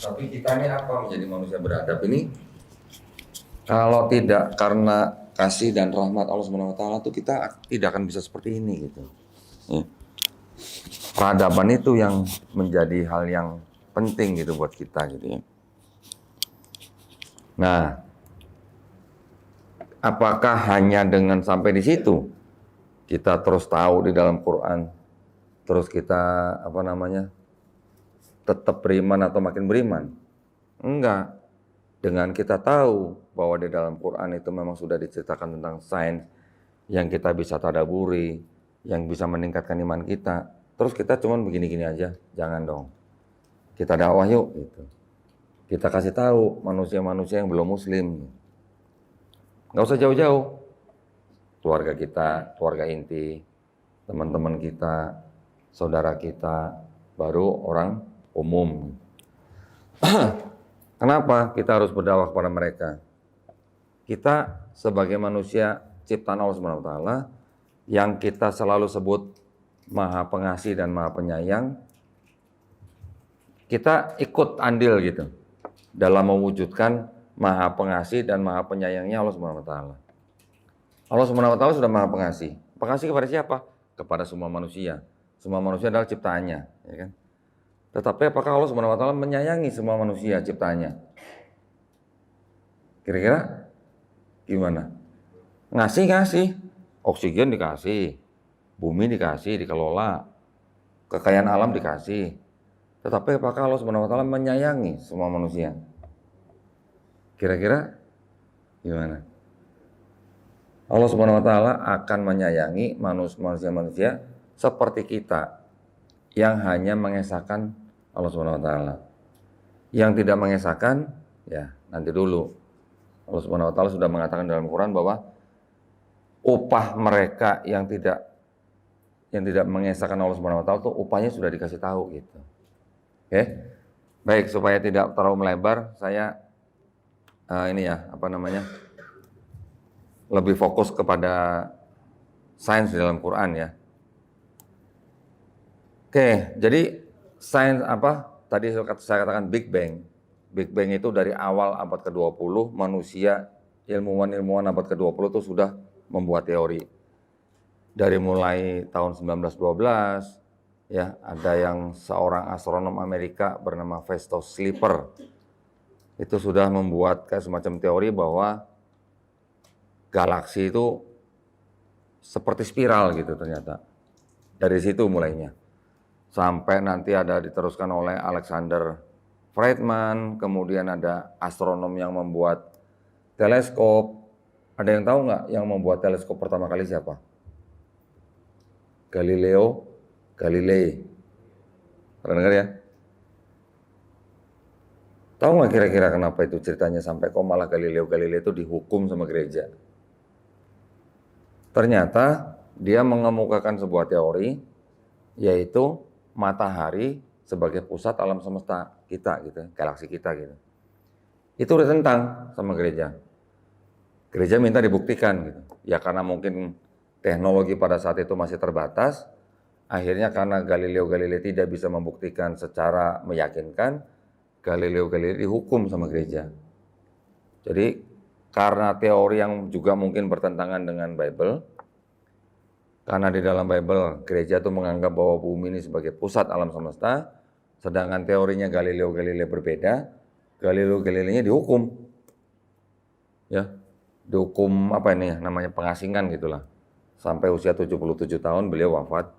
Tapi kita ini apa menjadi manusia beradab ini? Kalau tidak karena kasih dan rahmat Allah Subhanahu wa taala tuh kita tidak akan bisa seperti ini gitu. Ya. Peradaban itu yang menjadi hal yang penting gitu buat kita gitu ya. Nah, apakah hanya dengan sampai di situ kita terus tahu di dalam Quran, terus kita tetap beriman atau makin beriman? Enggak. Dengan kita tahu bahwa di dalam Quran itu memang sudah diceritakan tentang sains yang kita bisa tadaburi, yang bisa meningkatkan iman kita. Terus kita cuman begini-gini aja, jangan dong. Kita dakwah yuk gitu. Kita kasih tahu manusia-manusia yang belum muslim. Nggak usah jauh-jauh. Keluarga kita, keluarga inti, teman-teman kita, saudara kita, baru orang umum. Kenapa kita harus berdakwah kepada mereka? Kita sebagai manusia ciptaan Allah Subhanahu wa taala yang kita selalu sebut Maha Pengasih dan Maha Penyayang, kita ikut andil gitu dalam mewujudkan Maha Pengasih dan Maha Penyayangnya Allah Subhanahu wa taala. Allah Subhanahu wa taala sudah Maha Pengasih. Pengasih kepada siapa? Kepada semua manusia. Semua manusia adalah ciptaannya, ya kan? Tetapi apakah Allah Subhanahu wa taala menyayangi semua manusia ciptaannya? Kira-kira gimana? Ngasih. Oksigen dikasih, bumi dikasih, dikelola, kekayaan alam dikasih. Tetapi apakah Allah Subhanahu wa taala menyayangi semua manusia? Kira-kira gimana? Allah Subhanahu wa taala akan menyayangi manusia-manusia seperti kita yang hanya mengesahkan Allah Subhanahu wa taala. Yang tidak mengesahkan, ya nanti dulu. Allah Subhanahu wa taala sudah mengatakan dalam Quran bahwa upah mereka yang tidak mengesahkan Allah Subhanahu wa taala itu upahnya sudah dikasih tahu gitu. Oke. Baik, supaya tidak terlalu melebar, saya lebih fokus kepada sains di dalam Quran ya. Oke, jadi sains apa? Tadi saya katakan Big Bang. Big Bang itu dari awal abad ke-20, manusia, ilmuwan abad ke-20 itu sudah membuat teori. Dari mulai tahun 1912, ya, ada yang seorang astronom Amerika bernama Festus Slipper. Itu sudah membuat kayak semacam teori bahwa galaksi itu seperti spiral gitu ternyata. Dari situ mulainya. Sampai nanti ada diteruskan oleh Alexander Friedman, kemudian ada astronom yang membuat teleskop. Ada yang tahu nggak yang membuat teleskop pertama kali siapa? Galileo Galilei. Pernah dengar ya? Tahu nggak kira-kira kenapa itu ceritanya sampai kok malah Galileo Galilei itu dihukum sama gereja? Ternyata dia mengemukakan sebuah teori, yaitu matahari sebagai pusat alam semesta kita gitu, galaksi kita gitu. Itu ditentang sama gereja. Gereja minta dibuktikan gitu. Ya karena mungkin teknologi pada saat itu masih terbatas, akhirnya karena Galileo Galilei tidak bisa membuktikan secara meyakinkan, Galileo Galilei dihukum sama gereja. Jadi karena teori yang juga mungkin bertentangan dengan Bible, karena di dalam Bible gereja itu menganggap bahwa bumi ini sebagai pusat alam semesta, sedangkan teorinya Galileo Galilei berbeda, Galileo Galilei-nya dihukum. Ya, dihukum namanya pengasingan gitulah. Sampai usia 77 tahun beliau wafat.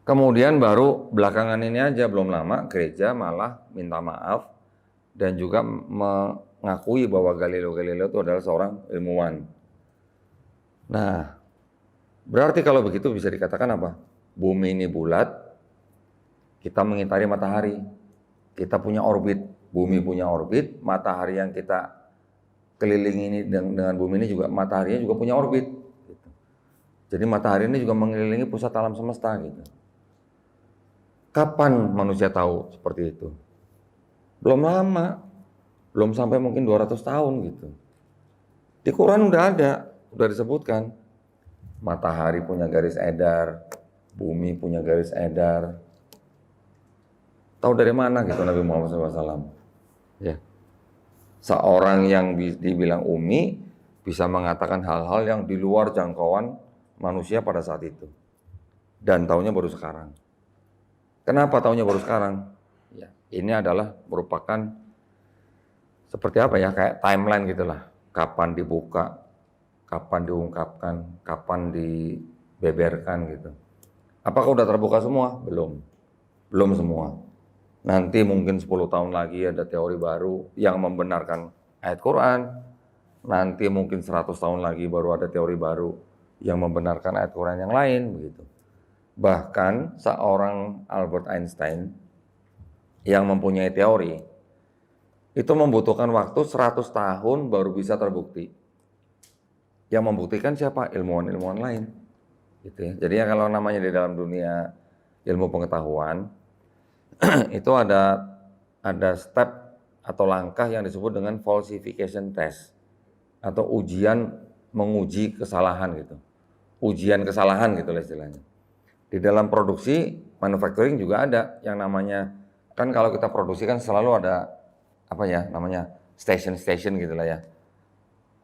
Kemudian baru belakangan ini aja belum lama gereja malah minta maaf dan juga mengakui bahwa Galileo Galilei itu adalah seorang ilmuwan. Nah, berarti kalau begitu bisa dikatakan apa? Bumi ini bulat, kita mengitari matahari. Kita punya orbit, bumi punya orbit, matahari yang kita kelilingi ini dengan bumi ini juga mataharinya juga punya orbit. Gitu. Jadi matahari ini juga mengelilingi pusat alam semesta gitu. Kapan manusia tahu seperti itu? Belum lama, belum sampai mungkin 200 tahun gitu. Di Quran udah ada, udah disebutkan. Matahari punya garis edar, bumi punya garis edar. Tahu dari mana gitu Nabi Muhammad SAW? Ya. Seorang yang dibilang umi bisa mengatakan hal-hal yang di luar jangkauan manusia pada saat itu. Dan taunya baru sekarang. Kenapa taunya baru sekarang? Ya, ini adalah merupakan seperti apa ya, kayak timeline gitulah. Kapan dibuka, kapan diungkapkan, kapan dibeberkan gitu. Apakah udah terbuka semua? Belum. Belum semua. Nanti mungkin 10 tahun lagi ada teori baru yang membenarkan ayat Quran. Nanti mungkin 100 tahun lagi baru ada teori baru yang membenarkan ayat Quran yang lain begitu. Bahkan seorang Albert Einstein yang mempunyai teori itu membutuhkan waktu 100 tahun baru bisa terbukti. Yang membuktikan siapa? Ilmuwan-ilmuwan lain. Gitu ya. Jadi kalau namanya di dalam dunia ilmu pengetahuan itu ada step atau langkah yang disebut dengan falsification test atau ujian menguji kesalahan gitu. Ujian kesalahan gitu lah istilahnya. Di dalam produksi manufacturing juga ada yang namanya, kan kalau kita produksi kan selalu ada apa ya namanya station gitu lah ya.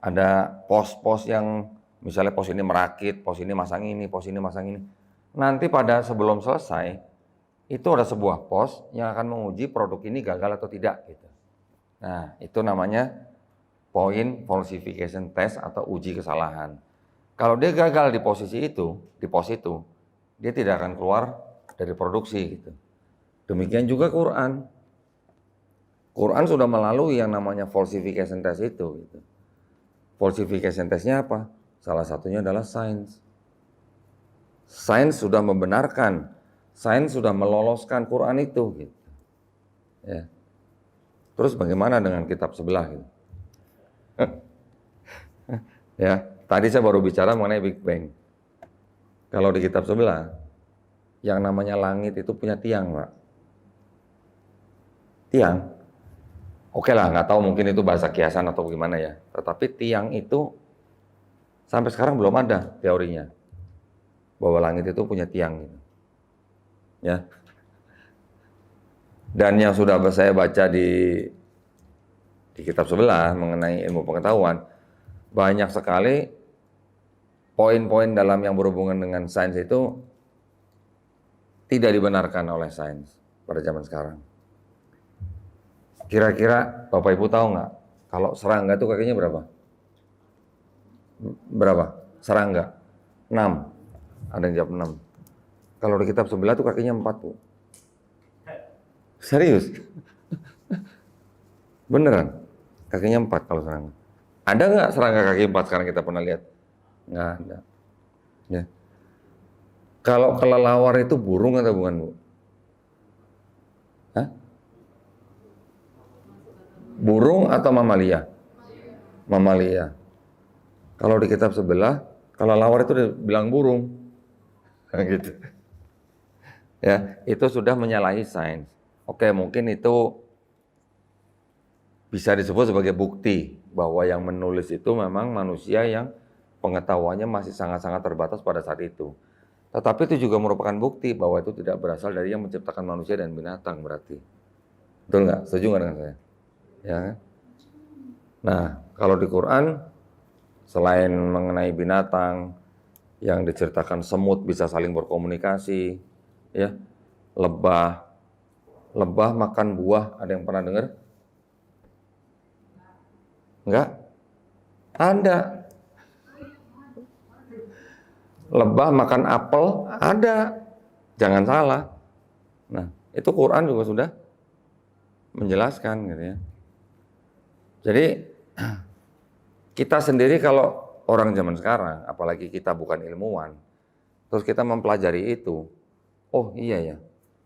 Ada pos-pos yang misalnya pos ini merakit, pos ini masang ini, pos ini masang ini. Nanti pada sebelum selesai itu ada sebuah pos yang akan menguji produk ini gagal atau tidak gitu. Nah, itu namanya point falsification test atau uji kesalahan. Kalau dia gagal di posisi itu, di pos itu, dia tidak akan keluar dari produksi gitu. Demikian juga Quran. Quran sudah melalui yang namanya falsification test itu gitu. Falsification testnya apa? Salah satunya adalah sains. Sains sudah membenarkan, sains sudah meloloskan Quran itu gitu. Ya. Terus bagaimana dengan kitab sebelah gitu? Ya, tadi saya baru bicara mengenai Big Bang. Kalau di kitab sebelah, yang namanya langit itu punya tiang, Pak. Tiang. Oke lah, nggak tahu mungkin itu bahasa kiasan atau gimana ya. Tetapi tiang itu sampai sekarang belum ada teorinya bahwa langit itu punya tiang gitu. Ya. Dan yang sudah saya baca di kitab sebelah mengenai ilmu pengetahuan, banyak sekali poin-poin dalam yang berhubungan dengan sains itu tidak dibenarkan oleh sains pada zaman sekarang. Kira-kira Bapak Ibu tahu nggak kalau serangga itu kakinya berapa? Berapa? Serangga? 6. Ada yang jawab 6. Kalau di kitab sebelah tuh kakinya 4 tuh. Serius? Beneran? Kakinya 4 kalau serangga. Ada nggak serangga kaki 4 sekarang kita pernah lihat? Nggak ada. Ya. Kalau kelelawar itu burung atau bukan, Bu? Hah? Burung atau mamalia? Mamalia. Kalau di kitab sebelah, kelelawar itu dibilang burung. Gitu. Ya, itu sudah menyalahi sains. Oke, mungkin itu bisa disebut sebagai bukti bahwa yang menulis itu memang manusia yang pengetahuannya masih sangat-sangat terbatas pada saat itu. Tetapi itu juga merupakan bukti bahwa itu tidak berasal dari yang menciptakan manusia dan binatang berarti. Betul nggak? Setuju nggak dengan saya? Ya. Nah, kalau di Quran, selain mengenai binatang, yang diceritakan semut bisa saling berkomunikasi, ya, lebah makan buah, ada yang pernah dengar? Enggak? Ada. Lebah makan apel, ada. Jangan salah. Nah, itu Quran juga sudah menjelaskan gitu ya. Jadi kita sendiri kalau orang zaman sekarang, apalagi kita bukan ilmuwan, terus kita mempelajari itu, oh iya ya,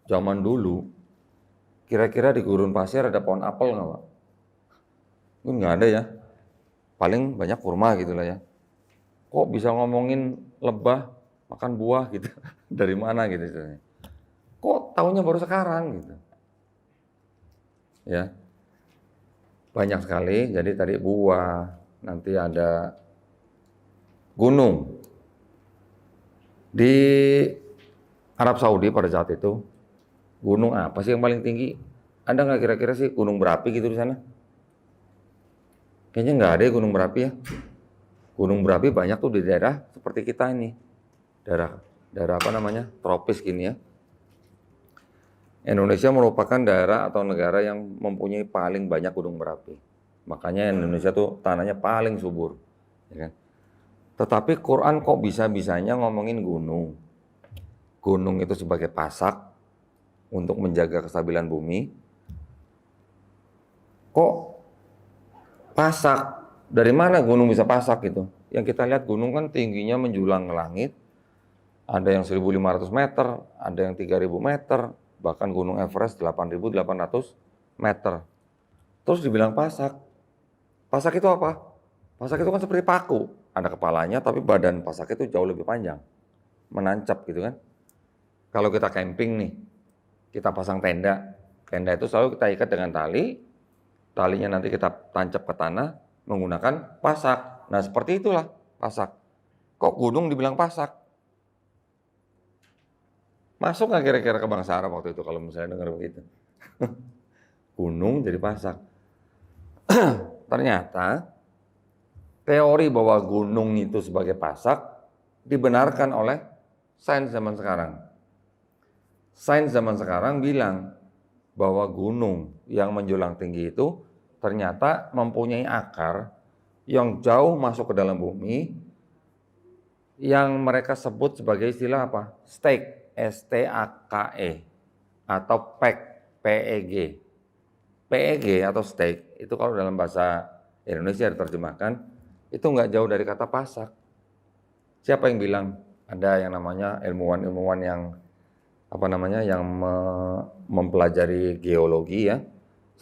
zaman dulu kira-kira di gurun pasir ada pohon apel nggak, Pak? Nggak ada ya, paling banyak kurma gitu lah ya. Kok bisa ngomongin lebah makan buah gitu, dari mana gitu istilahnya. Kok taunya baru sekarang gitu. Ya, banyak sekali, jadi tadi buah, nanti ada gunung. Di Arab Saudi pada saat itu, Gunung apa sih yang paling tinggi? Ada nggak kira-kira sih gunung berapi gitu di sana? Kayaknya nggak ada ya gunung berapi ya. Gunung berapi banyak tuh di daerah seperti kita ini. Daerah daerah apa namanya? Tropis gini ya. Indonesia merupakan daerah atau negara yang mempunyai paling banyak gunung berapi. Makanya Indonesia tuh tanahnya paling subur. Ya kan? Tetapi Quran kok bisa-bisanya ngomongin gunung. Gunung itu sebagai pasak untuk menjaga kestabilan bumi. Kok pasak? Dari mana gunung bisa pasak gitu? Yang kita lihat gunung kan tingginya menjulang ke langit. Ada yang 1.500 meter, ada yang 3.000 meter, bahkan gunung Everest 8.800 meter. Terus dibilang pasak. Pasak itu apa? Pasak itu kan seperti paku. Ada kepalanya tapi badan pasak itu jauh lebih panjang. Menancap gitu kan. Kalau kita camping nih, kita pasang tenda. Tenda itu selalu kita ikat dengan tali. Talinya nanti kita tancap ke tanah menggunakan pasak. Nah seperti itulah pasak. Kok gunung dibilang pasak? Masuk nggak kira-kira ke bangsa Arab waktu itu kalau misalnya dengar begitu? Gunung jadi pasak. Ternyata teori bahwa gunung itu sebagai pasak dibenarkan oleh sains zaman sekarang. Sains zaman sekarang bilang bahwa gunung yang menjulang tinggi itu ternyata mempunyai akar yang jauh masuk ke dalam bumi yang mereka sebut sebagai istilah apa? Stake. S-T-A-K-E atau PEG, P-E-G. PEG atau stake itu kalau dalam bahasa Indonesia diterjemahkan itu nggak jauh dari kata pasak. Siapa yang bilang? Ada yang namanya ilmuwan-ilmuwan yang apa namanya yang mempelajari geologi ya.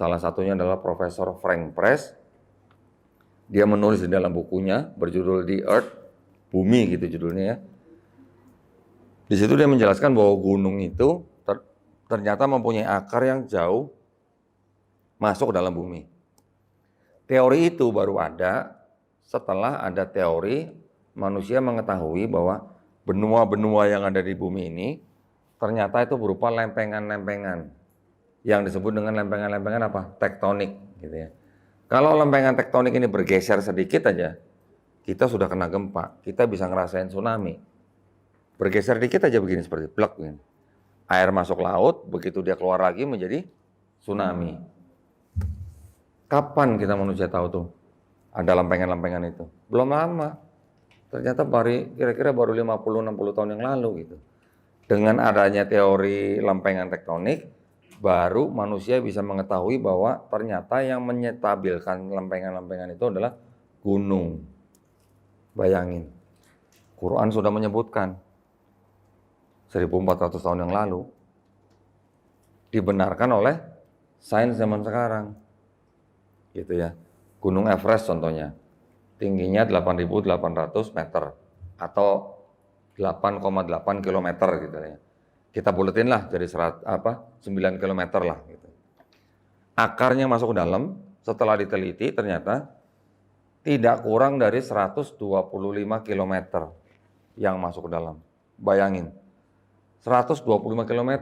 Salah satunya adalah Profesor Frank Press. Dia menulis di dalam bukunya berjudul The Earth, Bumi gitu judulnya ya. Di situ dia menjelaskan bahwa gunung itu ternyata mempunyai akar yang jauh masuk ke dalam bumi. Teori itu baru ada setelah ada teori manusia mengetahui bahwa benua-benua yang ada di bumi ini ternyata itu berupa lempengan-lempengan yang disebut dengan lempengan-lempengan apa? Tektonik gitu ya. Kalau lempengan tektonik ini bergeser sedikit aja, kita sudah kena gempa, kita bisa ngerasain tsunami. Bergeser dikit aja begini seperti blek begini. Air masuk laut, begitu dia keluar lagi menjadi tsunami. Kapan kita manusia tahu tuh ada lempengan-lempengan itu? Belum lama. Ternyata kira-kira baru 50-60 tahun yang lalu gitu. Dengan adanya teori lempengan tektonik, baru manusia bisa mengetahui bahwa ternyata yang menyetabilkan lempengan-lempengan itu adalah gunung. Bayangin, Quran sudah menyebutkan 1400 tahun yang lalu dibenarkan oleh sains zaman sekarang gitu ya. Gunung Everest contohnya tingginya 8.800 meter atau 8,8 kilometer gitu ya. Kita buletin lah jadi 9 kilometer lah gitu. Akarnya masuk ke dalam, setelah diteliti ternyata tidak kurang dari 125 kilometer yang masuk ke dalam. Bayangin 125 km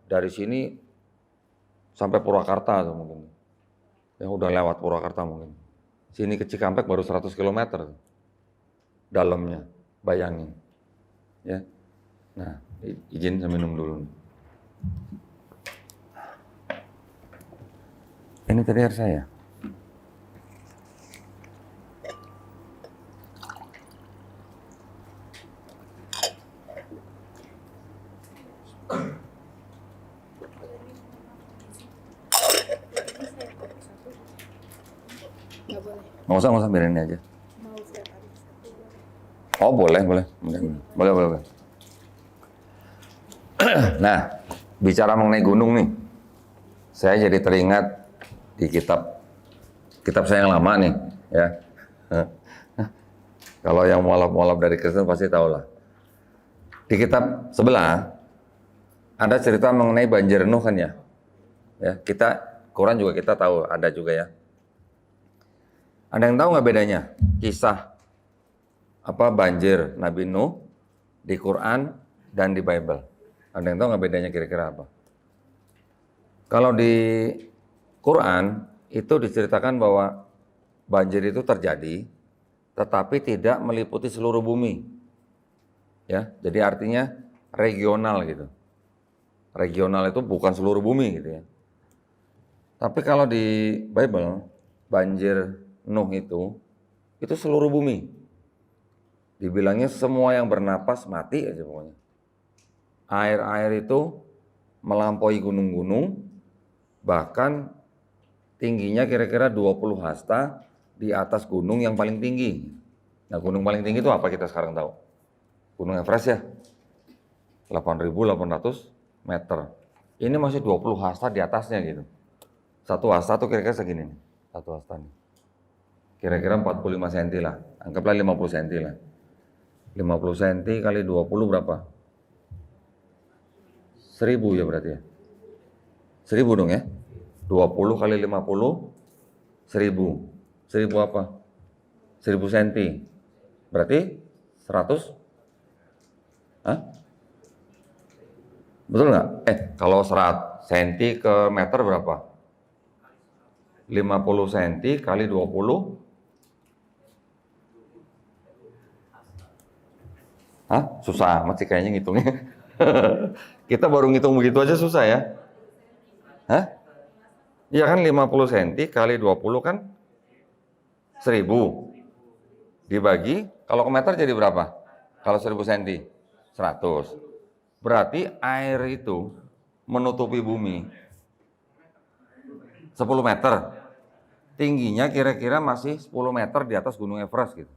dari sini sampai Purwakarta tuh mungkin. Ya udah lewat Purwakarta mungkin. Sini ke Cikampek baru 100 km dalamnya. Bayangin. Ya. Nah, izin saya minum dulu. Ini tadi air saya. Nggak usah, biarin ini aja. Oh boleh. Nah, bicara mengenai gunung nih, saya jadi teringat di kitab saya yang lama nih, ya. Kalau yang mualaf-mualaf dari Kristen pasti tahu lah. Di kitab sebelah ada cerita mengenai banjir Nuh kan ya. Ya, Quran juga kita tahu ada juga ya. Ada yang tahu nggak bedanya kisah banjir Nabi Nuh di Quran dan di Bible? Ada yang tahu nggak bedanya kira-kira apa? Kalau di Quran itu diceritakan bahwa banjir itu terjadi, tetapi tidak meliputi seluruh bumi. Ya, jadi artinya regional gitu. Regional itu bukan seluruh bumi gitu ya. Tapi kalau di Bible, banjir Nuh itu seluruh bumi. Dibilangnya semua yang bernapas mati aja pokoknya. Air-air itu melampaui gunung-gunung, bahkan tingginya kira-kira 20 hasta di atas gunung yang paling tinggi. Nah, gunung paling tinggi itu apa kita sekarang tahu? Gunung Everest ya, 8.800 meter. Ini masih 20 hasta di atasnya gitu. Satu hasta tuh kira-kira segini nih. Satu hasta nih. Kira-kira 45 cm lah. Anggaplah 50 cm lah. 50 cm kali 20 berapa? 1000 ya berarti ya. 1000 dong ya. 20 kali 50, 1000. 1000 apa? 1000 cm. Berarti 100? Hah? Betul nggak? Kalau 100 cm ke meter berapa? 50 cm kali 20. Hah? Susah amat sih kayaknya ngitungnya. Kita baru ngitung begitu aja susah ya. Hah? Iya kan 50 cm kali 20 kan 1000. Dibagi, kalau ke meter jadi berapa? Kalau 1000 cm? 100. Berarti air itu menutupi bumi 10 meter. Tingginya kira-kira masih 10 meter di atas Gunung Everest gitu.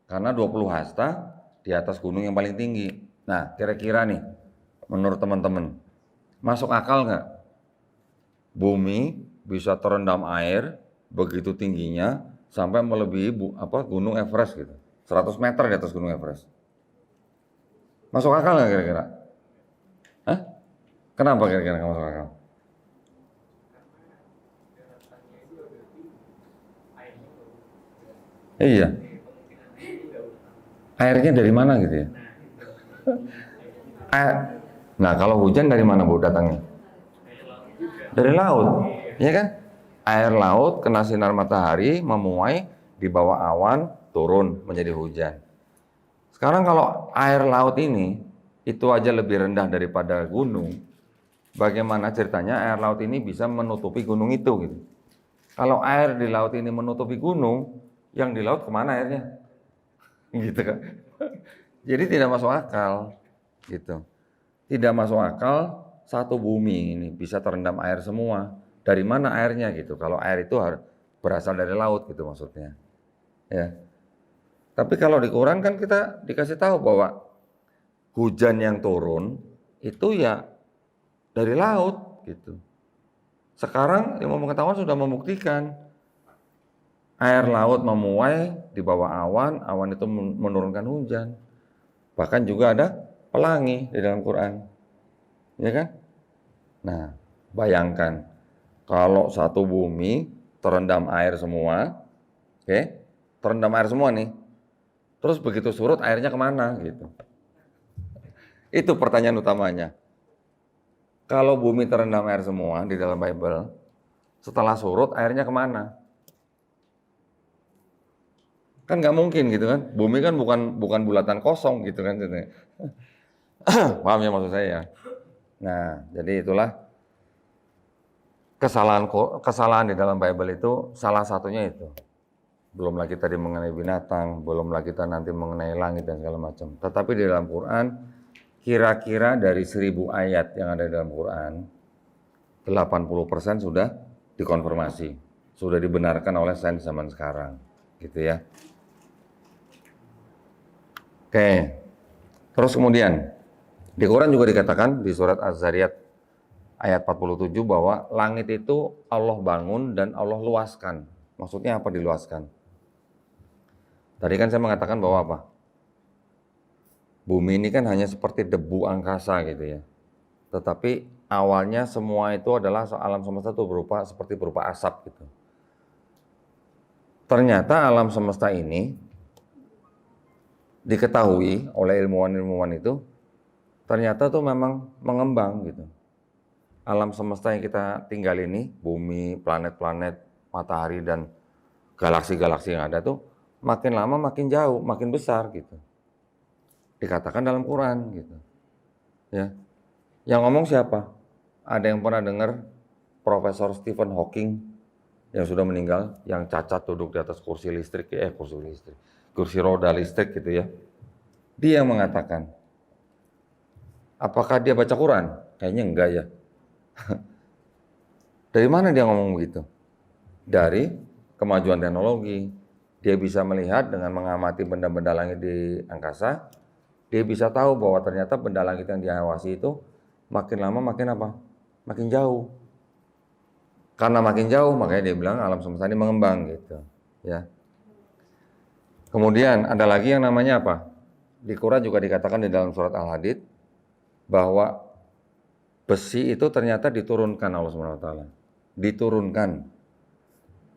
Karena 20 hasta di atas gunung yang paling tinggi. Nah, kira-kira nih, menurut teman-teman, masuk akal nggak? Bumi bisa terendam air begitu tingginya sampai melebihi Gunung Everest gitu. 100 meter di atas Gunung Everest. Masuk akal nggak kira-kira? Hah? Kenapa kira-kira nggak masuk akal? Iya. Airnya dari mana gitu ya? Nah, kalau hujan dari mana Bu datangnya? Dari laut, ya kan? Air laut kena sinar matahari, memuai, di bawah awan, turun menjadi hujan. Sekarang kalau air laut ini, itu aja lebih rendah daripada gunung, bagaimana ceritanya air laut ini bisa menutupi gunung itu gitu? Kalau air di laut ini menutupi gunung, yang di laut kemana airnya? Gitu kan? Jadi tidak masuk akal, gitu. Tidak masuk akal satu bumi ini bisa terendam air semua. Dari mana airnya gitu? Kalau air itu berasal dari laut gitu maksudnya. Ya. Tapi kalau di Quran kan kita dikasih tahu bahwa hujan yang turun itu ya dari laut gitu. Sekarang ilmu pengetahuan sudah membuktikan air laut memuai di bawah awan, awan itu menurunkan hujan. Bahkan juga ada pelangi di dalam Quran. Ya kan? Nah, bayangkan kalau satu bumi terendam air semua, oke? Terendam air semua nih. Terus begitu surut airnya kemana gitu? Itu pertanyaan utamanya. Kalau bumi terendam air semua di dalam Bible, setelah surut airnya kemana? Kan nggak mungkin gitu kan? Bumi kan bukan bulatan kosong gitu kan? Paham ya maksud saya? Nah, jadi itulah kesalahan di dalam Bible itu salah satunya itu. Belum lagi tadi mengenai binatang, belum lagi kita nanti mengenai langit dan segala macam. Tetapi di dalam Quran, kira-kira dari 1000 ayat yang ada di dalam Quran, 80% sudah dikonfirmasi, sudah dibenarkan oleh sains zaman sekarang, gitu ya. Oke, terus kemudian di Quran juga dikatakan di surat Az-Zariyat ayat 47 bahwa langit itu Allah bangun dan Allah luaskan. Maksudnya apa diluaskan? Tadi kan saya mengatakan bahwa apa? Bumi ini kan hanya seperti debu angkasa gitu ya. Tetapi awalnya semua itu adalah alam semesta itu seperti berupa asap gitu. Ternyata alam semesta ini diketahui oleh ilmuwan-ilmuwan itu ternyata tuh memang mengembang gitu. alam semesta yang kita tinggal ini, bumi, planet-planet, matahari, dan galaksi-galaksi yang ada tuh, makin lama makin jauh, makin besar gitu. Dikatakan dalam Quran gitu. Ya. Yang ngomong siapa? Ada yang pernah dengar Profesor Stephen Hawking yang sudah meninggal, yang cacat duduk di atas kursi roda listrik gitu ya. Dia yang mengatakan, apakah dia baca Quran? Kayaknya enggak ya. Dari mana dia ngomong begitu? Dari kemajuan teknologi. Dia bisa melihat dengan mengamati benda-benda langit di angkasa, dia bisa tahu bahwa ternyata benda langit yang diawasi itu makin lama makin apa? Makin jauh. Karena makin jauh, makanya dia bilang alam semesta ini mengembang gitu. Ya. Kemudian ada lagi yang namanya apa? Di Quran juga dikatakan di dalam surat Al-Hadid bahwa besi itu ternyata diturunkan Allah SWT. Diturunkan.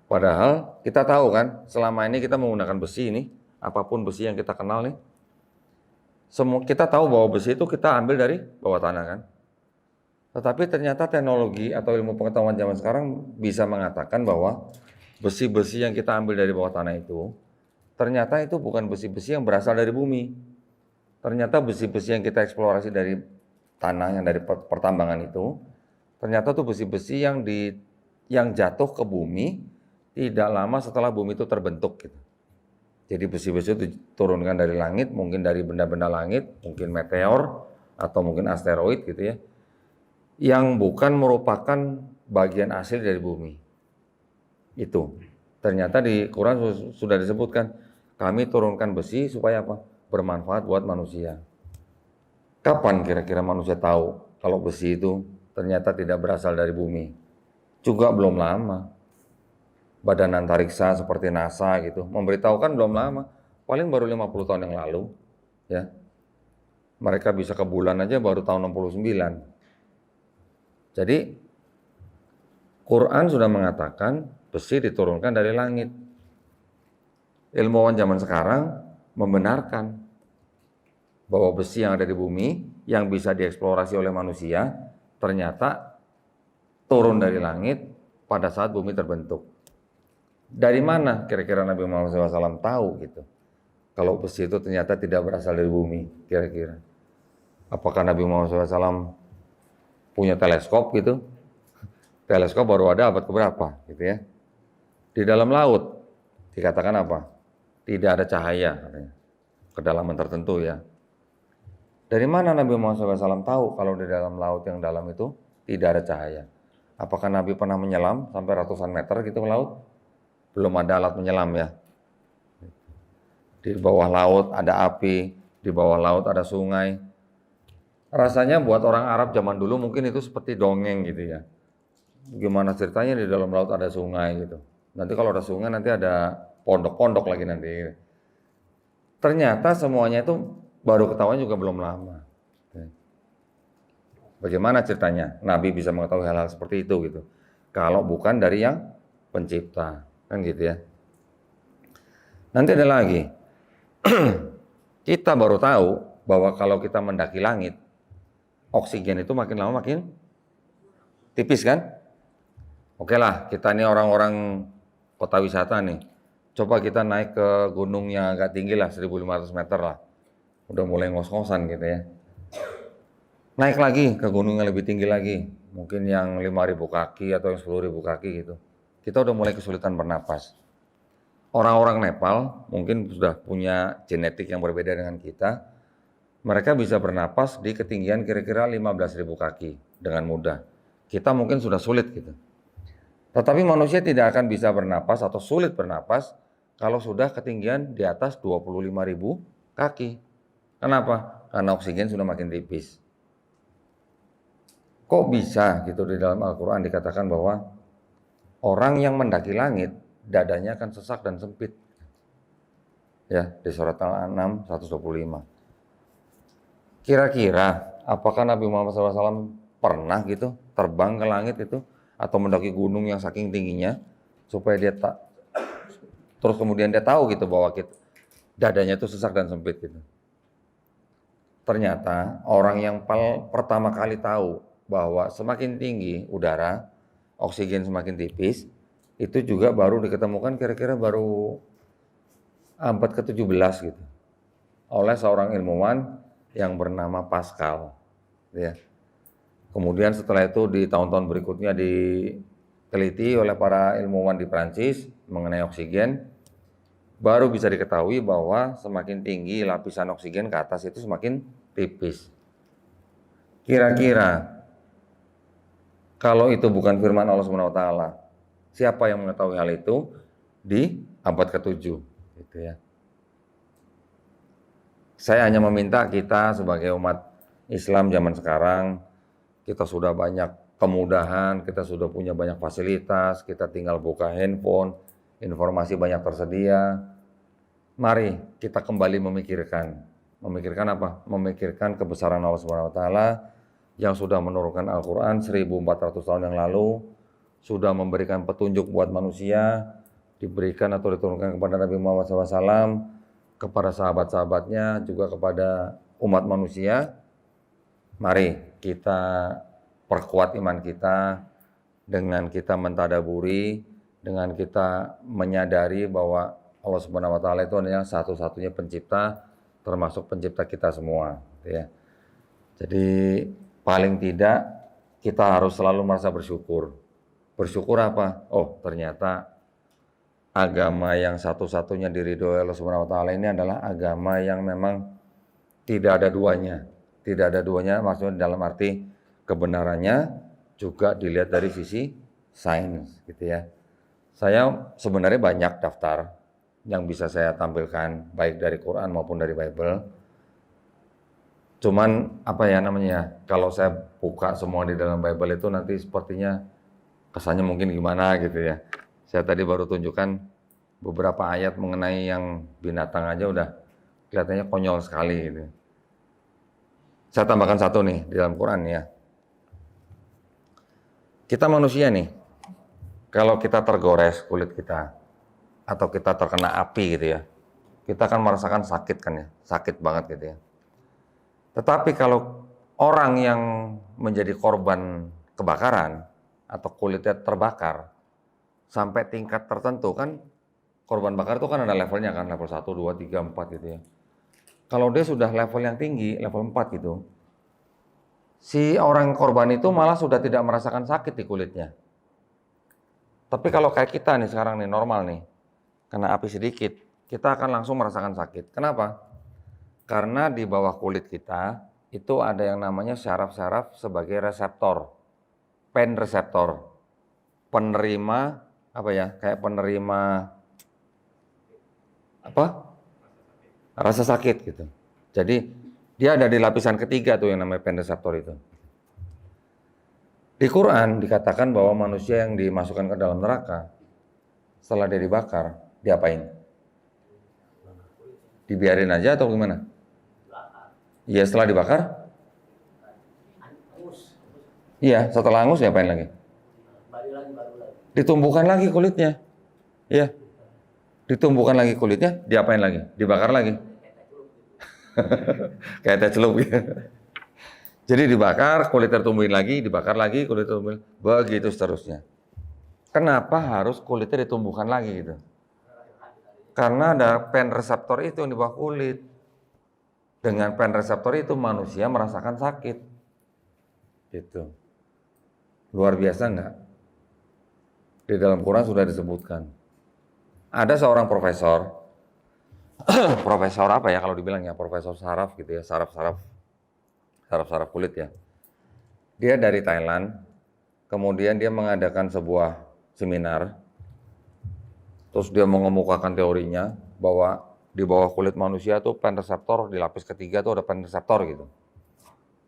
Padahal kita tahu kan, selama ini kita menggunakan besi ini, apapun besi yang kita kenal nih, semua kita tahu bahwa besi itu kita ambil dari bawah tanah kan. Tetapi ternyata teknologi atau ilmu pengetahuan zaman sekarang bisa mengatakan bahwa besi-besi yang kita ambil dari bawah tanah itu, ternyata itu bukan besi-besi yang berasal dari bumi. Ternyata besi-besi yang kita eksplorasi dari tanah, yang dari pertambangan itu, ternyata itu besi-besi yang jatuh ke bumi tidak lama setelah bumi itu terbentuk gitu. Jadi besi-besi itu diturunkan dari langit, mungkin dari benda-benda langit, mungkin meteor atau mungkin asteroid gitu ya, yang bukan merupakan bagian asli dari bumi. Itu ternyata di Quran sudah disebutkan, kami turunkan besi supaya apa? Bermanfaat buat manusia. Kapan kira-kira manusia tahu kalau besi itu ternyata tidak berasal dari bumi? Juga belum lama. Badan antariksa seperti NASA gitu memberitahukan belum lama, paling baru 50 tahun yang lalu ya. Mereka bisa ke bulan aja baru tahun 69. Jadi Quran sudah mengatakan besi diturunkan dari langit. Ilmuwan zaman sekarang membenarkan bahwa besi yang ada di bumi yang bisa dieksplorasi oleh manusia ternyata turun dari langit pada saat bumi terbentuk. Dari mana kira-kira Nabi Muhammad SAW tahu gitu? Kalau besi itu ternyata tidak berasal dari bumi, kira-kira. Apakah Nabi Muhammad SAW punya teleskop gitu? Teleskop baru ada abad keberapa gitu ya. Di dalam laut dikatakan apa? Tidak ada cahaya katanya. Kedalaman tertentu ya. Dari mana Nabi Muhammad SAW tahu kalau di dalam laut yang dalam itu tidak ada cahaya? Apakah Nabi pernah menyelam sampai ratusan meter gitu ke laut? Belum ada alat menyelam ya. Di bawah laut ada api, di bawah laut ada sungai. Rasanya buat orang Arab zaman dulu mungkin itu seperti dongeng gitu ya. Gimana ceritanya di dalam laut ada sungai gitu. Nanti kalau ada sungai nanti ada pondok-pondok lagi nanti. Ternyata semuanya itu baru ketahuan juga belum lama. Bagaimana ceritanya Nabi bisa mengetahui hal-hal seperti itu gitu. Kalau bukan dari yang pencipta. Kan gitu ya. Nanti ada lagi. Kita baru tahu bahwa kalau kita mendaki langit, oksigen itu makin lama makin tipis kan? Oke lah, kita ini orang-orang kota wisata nih. Coba kita naik ke gunung yang agak tinggi lah, 1.500 meter lah. Udah mulai ngos-ngosan gitu ya. Naik lagi ke gunung yang lebih tinggi lagi. Mungkin yang 5.000 kaki atau yang 10.000 kaki gitu. Kita udah mulai kesulitan bernapas. Orang-orang Nepal mungkin sudah punya genetik yang berbeda dengan kita. Mereka bisa bernapas di ketinggian kira-kira 15.000 kaki dengan mudah. Kita mungkin sudah sulit gitu. Tetapi manusia tidak akan bisa bernapas atau sulit bernapas kalau sudah ketinggian di atas 25.000 kaki. Kenapa? Karena oksigen sudah makin tipis. Kok bisa gitu di dalam Al-Quran dikatakan bahwa orang yang mendaki langit, dadanya akan sesak dan sempit. Ya, di surat Al-An'am 125. Kira-kira, apakah Nabi Muhammad SAW pernah gitu terbang ke langit itu? Atau mendaki gunung yang saking tingginya, supaya dia terus kemudian dia tahu gitu bahwa dadanya itu sesak dan sempit gitu. Ternyata orang yang pertama kali tahu bahwa semakin tinggi udara, oksigen semakin tipis, itu juga baru diketemukan kira-kira baru abad ke-17 gitu. Oleh seorang ilmuwan yang bernama Pascal. Ya. Kemudian setelah itu di tahun-tahun berikutnya diteliti oleh para ilmuwan di Prancis mengenai oksigen, baru bisa diketahui bahwa semakin tinggi lapisan oksigen ke atas itu semakin tipis. Kira-kira kalau itu bukan firman Allah Subhanahu wa taala, siapa yang mengetahui hal itu di abad ke-7 gitu ya. Saya hanya meminta kita sebagai umat Islam zaman sekarang, kita sudah banyak kemudahan, kita sudah punya banyak fasilitas, kita tinggal buka handphone, informasi banyak tersedia. Mari kita kembali memikirkan. Memikirkan apa? Memikirkan kebesaran Allah Subhanahu wa taala yang sudah menurunkan Al-Qur'an 1400 tahun yang lalu, sudah memberikan petunjuk buat manusia, diberikan atau diturunkan kepada Nabi Muhammad SAW, kepada sahabat-sahabatnya, juga kepada umat manusia. Mari kita perkuat iman kita dengan kita mentadaburi, dengan kita menyadari bahwa Allah Subhanahu wa taala itu adalah satu-satunya pencipta, termasuk pencipta kita semua, ya. Jadi paling tidak kita harus selalu merasa bersyukur. Bersyukur apa? Oh, ternyata agama yang satu-satunya diridhoi Allah Subhanahu wa taala ini adalah agama yang memang tidak ada duanya. Tidak ada duanya maksudnya dalam arti kebenarannya juga dilihat dari sisi sains gitu ya. Saya sebenarnya banyak daftar yang bisa saya tampilkan baik dari Quran maupun dari Bible. Cuman apa ya namanya? Kalau saya buka semua di dalam Bible itu nanti sepertinya kesannya mungkin gimana gitu ya. Saya tadi baru tunjukkan beberapa ayat mengenai yang binatang aja udah kelihatannya konyol sekali gitu. Saya tambahkan satu nih di dalam Quran ya. Kita manusia nih, kalau kita tergores kulit kita atau kita terkena api gitu ya, kita akan merasakan sakit kan ya, sakit banget gitu ya. Tetapi kalau orang yang menjadi korban kebakaran atau kulitnya terbakar sampai tingkat tertentu kan, korban bakar itu kan ada levelnya kan, level 1, 2, 3, 4 gitu ya. Kalau dia sudah level yang tinggi, level 4 gitu, si orang korban itu malah sudah tidak merasakan sakit di kulitnya. Tapi kalau kayak kita nih sekarang nih, normal nih, kena api sedikit, kita akan langsung merasakan sakit. Kenapa? Karena di bawah kulit kita itu ada yang namanya syaraf-syaraf sebagai reseptor, pen reseptor, penerima apa ya, kayak penerima apa? Rasa sakit gitu. Jadi dia ada di lapisan ketiga tuh yang namanya pen reseptor itu. Di Quran dikatakan bahwa manusia yang dimasukkan ke dalam neraka setelah dia dibakar, diapain? Dibiarin aja atau gimana? Iya, setelah dibakar? Iya, setelah hangus diapain lagi? Ditumbuhkan lagi kulitnya. Iya. Ditumbuhkan lagi kulitnya, diapain lagi? Dibakar lagi. Kayak teh celup gitu. Jadi dibakar, kulit tertumbuhin lagi, dibakar lagi, kulit tertumbuhin, begitu seterusnya. Kenapa harus kulitnya ditumbuhkan lagi gitu? Karena ada pen reseptor itu yang di bawah kulit. Dengan pen reseptor itu manusia merasakan sakit. Gitu. Luar biasa enggak? Di dalam Quran sudah disebutkan. Ada seorang profesor, profesor apa ya kalau dibilang ya, profesor saraf gitu ya, saraf-saraf kulit ya. Dia dari Thailand, kemudian dia mengadakan sebuah seminar, terus dia mengemukakan teorinya bahwa di bawah kulit manusia tuh pen reseptor, di lapis ketiga tuh ada pen reseptor gitu.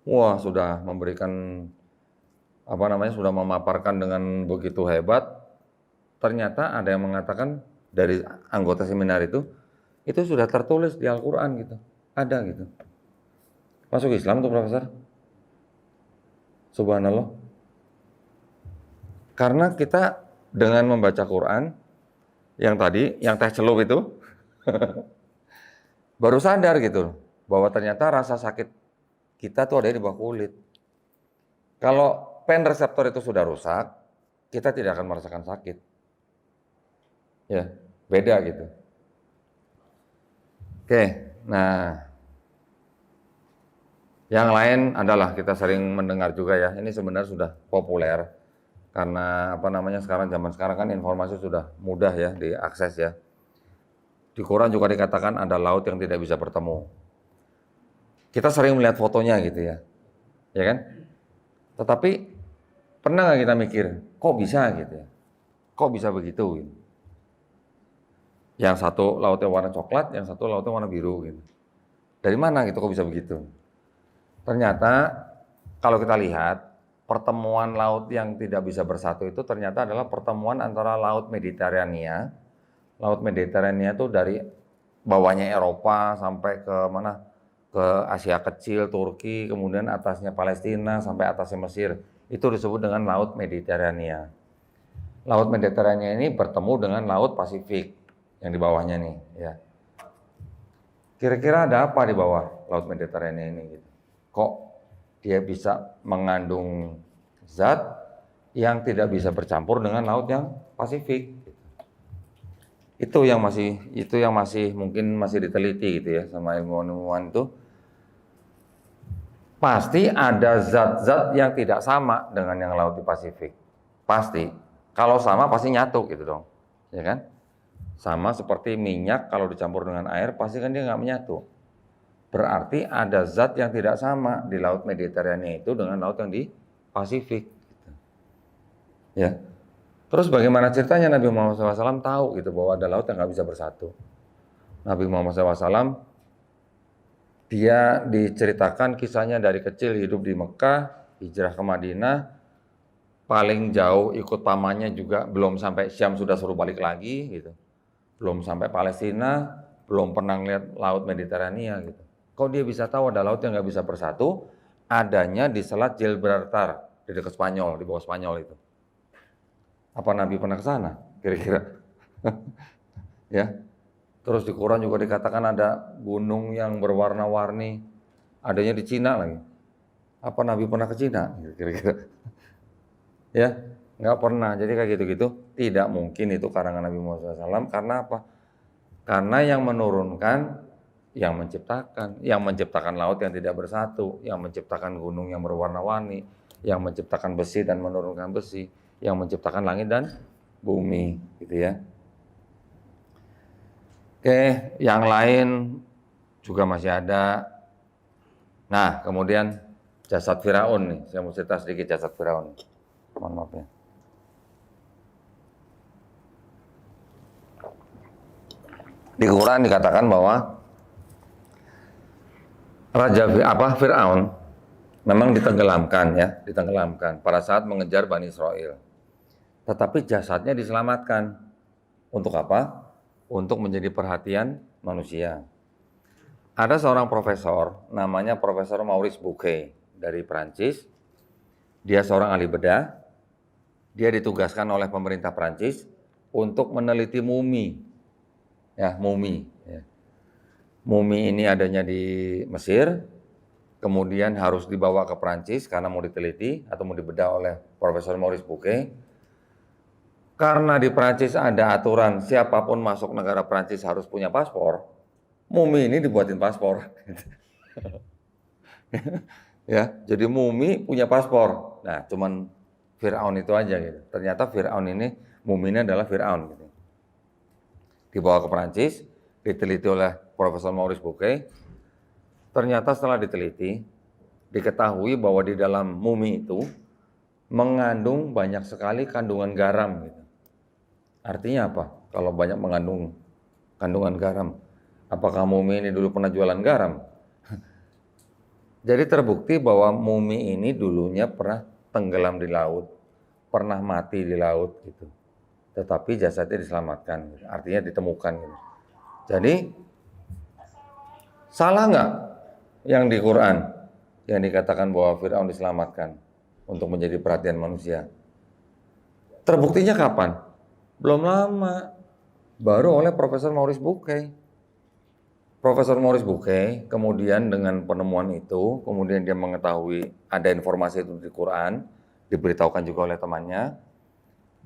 Wah, sudah memberikan apa namanya, sudah memaparkan dengan begitu hebat. Ternyata ada yang mengatakan dari anggota seminar itu sudah tertulis di Al-Quran gitu, ada gitu. Masuk Islam tuh profesor. Subhanallah. Karena kita dengan membaca Quran yang tadi, yang teh celup itu, baru sadar gitu bahwa ternyata rasa sakit kita tuh ada di bawah kulit. Kalau pen reseptor itu sudah rusak, kita tidak akan merasakan sakit. Ya, beda gitu. Oke, nah yang lain adalah kita sering mendengar juga ya, ini sebenarnya sudah populer karena apa namanya zaman sekarang kan informasi sudah mudah ya diakses ya. Di Quran juga dikatakan ada laut yang tidak bisa bertemu. Kita sering melihat fotonya gitu ya kan? Tetapi pernah nggak kita mikir, kok bisa gitu ya? Kok bisa begitu? Gitu. Yang satu lautnya warna coklat, yang satu lautnya warna biru gitu. Dari mana gitu kok bisa begitu? Ternyata kalau kita lihat pertemuan laut yang tidak bisa bersatu itu ternyata adalah pertemuan antara laut Mediterania. Laut Mediterania itu dari bawahnya Eropa sampai ke mana? Ke Asia Kecil, Turki, kemudian atasnya Palestina sampai atasnya Mesir. Itu disebut dengan Laut Mediterania. Laut Mediterania ini bertemu dengan Laut Pasifik yang di bawahnya nih ya. Kira-kira ada apa di bawah Laut Mediterania ini gitu? Kok dia bisa mengandung zat yang tidak bisa bercampur dengan laut yang Pasifik? Itu yang masih mungkin masih diteliti gitu ya sama ilmuwan itu. Pasti ada zat-zat yang tidak sama dengan yang laut di Pasifik. Pasti. Kalau sama pasti nyatu gitu dong. Ya kan? Sama seperti minyak kalau dicampur dengan air pasti kan dia nggak menyatu. Berarti ada zat yang tidak sama di Laut Mediterania itu dengan laut yang di Pasifik. Gitu. Ya. Terus bagaimana ceritanya Nabi Muhammad SAW tahu gitu bahwa ada laut yang nggak bisa bersatu. Nabi Muhammad SAW dia diceritakan kisahnya dari kecil hidup di Mekah, hijrah ke Madinah, paling jauh ikut pamannya juga belum sampai Syam sudah suruh balik lagi gitu. Belum sampai Palestina, belum pernah lihat Laut Mediterania gitu. Kok dia bisa tahu ada laut yang nggak bisa bersatu? Adanya di Selat Gibraltar, di dekat Spanyol, di bawah Spanyol itu. Apa Nabi pernah ke sana? Kira-kira. Ya. Terus di Quran juga dikatakan ada gunung yang berwarna-warni. Adanya di Cina lagi. Apa Nabi pernah ke Cina? Kira-kira. Ya, nggak pernah. Jadi kayak gitu-gitu. Tidak mungkin itu karangan Nabi Muhammad SAW. Karena apa? Karena yang menurunkan, yang menciptakan laut yang tidak bersatu, yang menciptakan gunung yang berwarna-warni, yang menciptakan besi dan menurunkan besi, yang menciptakan langit dan bumi, gitu ya. Oke, yang lain juga masih ada. Nah, kemudian jasad Firaun nih. Saya mau cerita sedikit jasad Firaun. Mohon maaf ya. Di Quran dikatakan bahwa Raja Firaun memang ditenggelamkan pada saat mengejar Bani Israel. Tetapi jasadnya diselamatkan. Untuk apa? Untuk menjadi perhatian manusia. Ada seorang profesor, namanya Profesor Maurice Bucaille dari Prancis. Dia seorang ahli bedah. Dia ditugaskan oleh pemerintah Prancis untuk meneliti mumi. Ya, mumi. Ya. Mumi ini adanya di Mesir, kemudian harus dibawa ke Prancis karena mau diteliti atau mau dibedah oleh Profesor Maurice Bucaille. Karena di Prancis ada aturan siapapun masuk negara Prancis harus punya paspor, mumi ini dibuatin paspor. Ya, jadi mumi punya paspor. Nah, cuman Firaun itu aja gitu. Ternyata Firaun ini, muminya adalah Firaun gitu. Dibawa ke Prancis, diteliti oleh Profesor Maurice Bucaille. Ternyata setelah diteliti, diketahui bahwa di dalam mumi itu mengandung banyak sekali kandungan garam gitu. Artinya apa? Kalau banyak mengandung kandungan garam, apakah mumi ini dulu pernah jualan garam? Jadi terbukti bahwa mumi ini dulunya pernah tenggelam di laut, pernah mati di laut gitu. Tetapi jasadnya diselamatkan, artinya ditemukan gitu. Jadi salah nggak yang di Quran yang dikatakan bahwa Firaun diselamatkan untuk menjadi perhatian manusia? Terbuktinya kapan? Belum lama, baru oleh Profesor Maurice Bucaille. Profesor Maurice Bucaille kemudian dengan penemuan itu, kemudian dia mengetahui ada informasi itu di Quran, diberitahukan juga oleh temannya.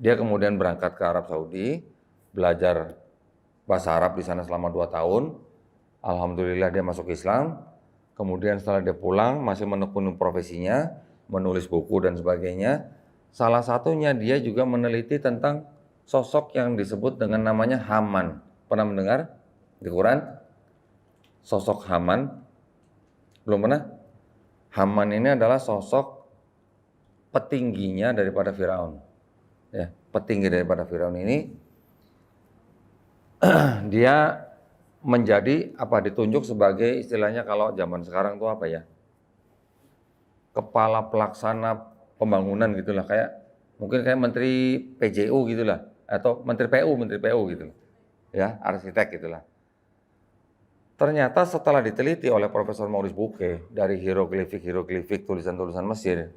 Dia kemudian berangkat ke Arab Saudi, belajar bahasa Arab di sana selama 2 tahun. Alhamdulillah dia masuk Islam. Kemudian setelah dia pulang, masih menekuni profesinya, menulis buku dan sebagainya. Salah satunya dia juga meneliti tentang sosok yang disebut dengan namanya Haman. Pernah mendengar di Quran? Sosok Haman? Belum pernah? Haman ini adalah sosok petingginya daripada Firaun. Ya, petinggi daripada Firaun ini dia menjadi ditunjuk sebagai istilahnya kalau zaman sekarang tuh apa ya? Kepala pelaksana pembangunan gitulah, mungkin kayak menteri PJU gitulah, atau menteri PU gitu. Ya, arsitek gitulah. Ternyata setelah diteliti oleh Profesor Maurice Bucaille dari hieroglifik tulisan-tulisan Mesir,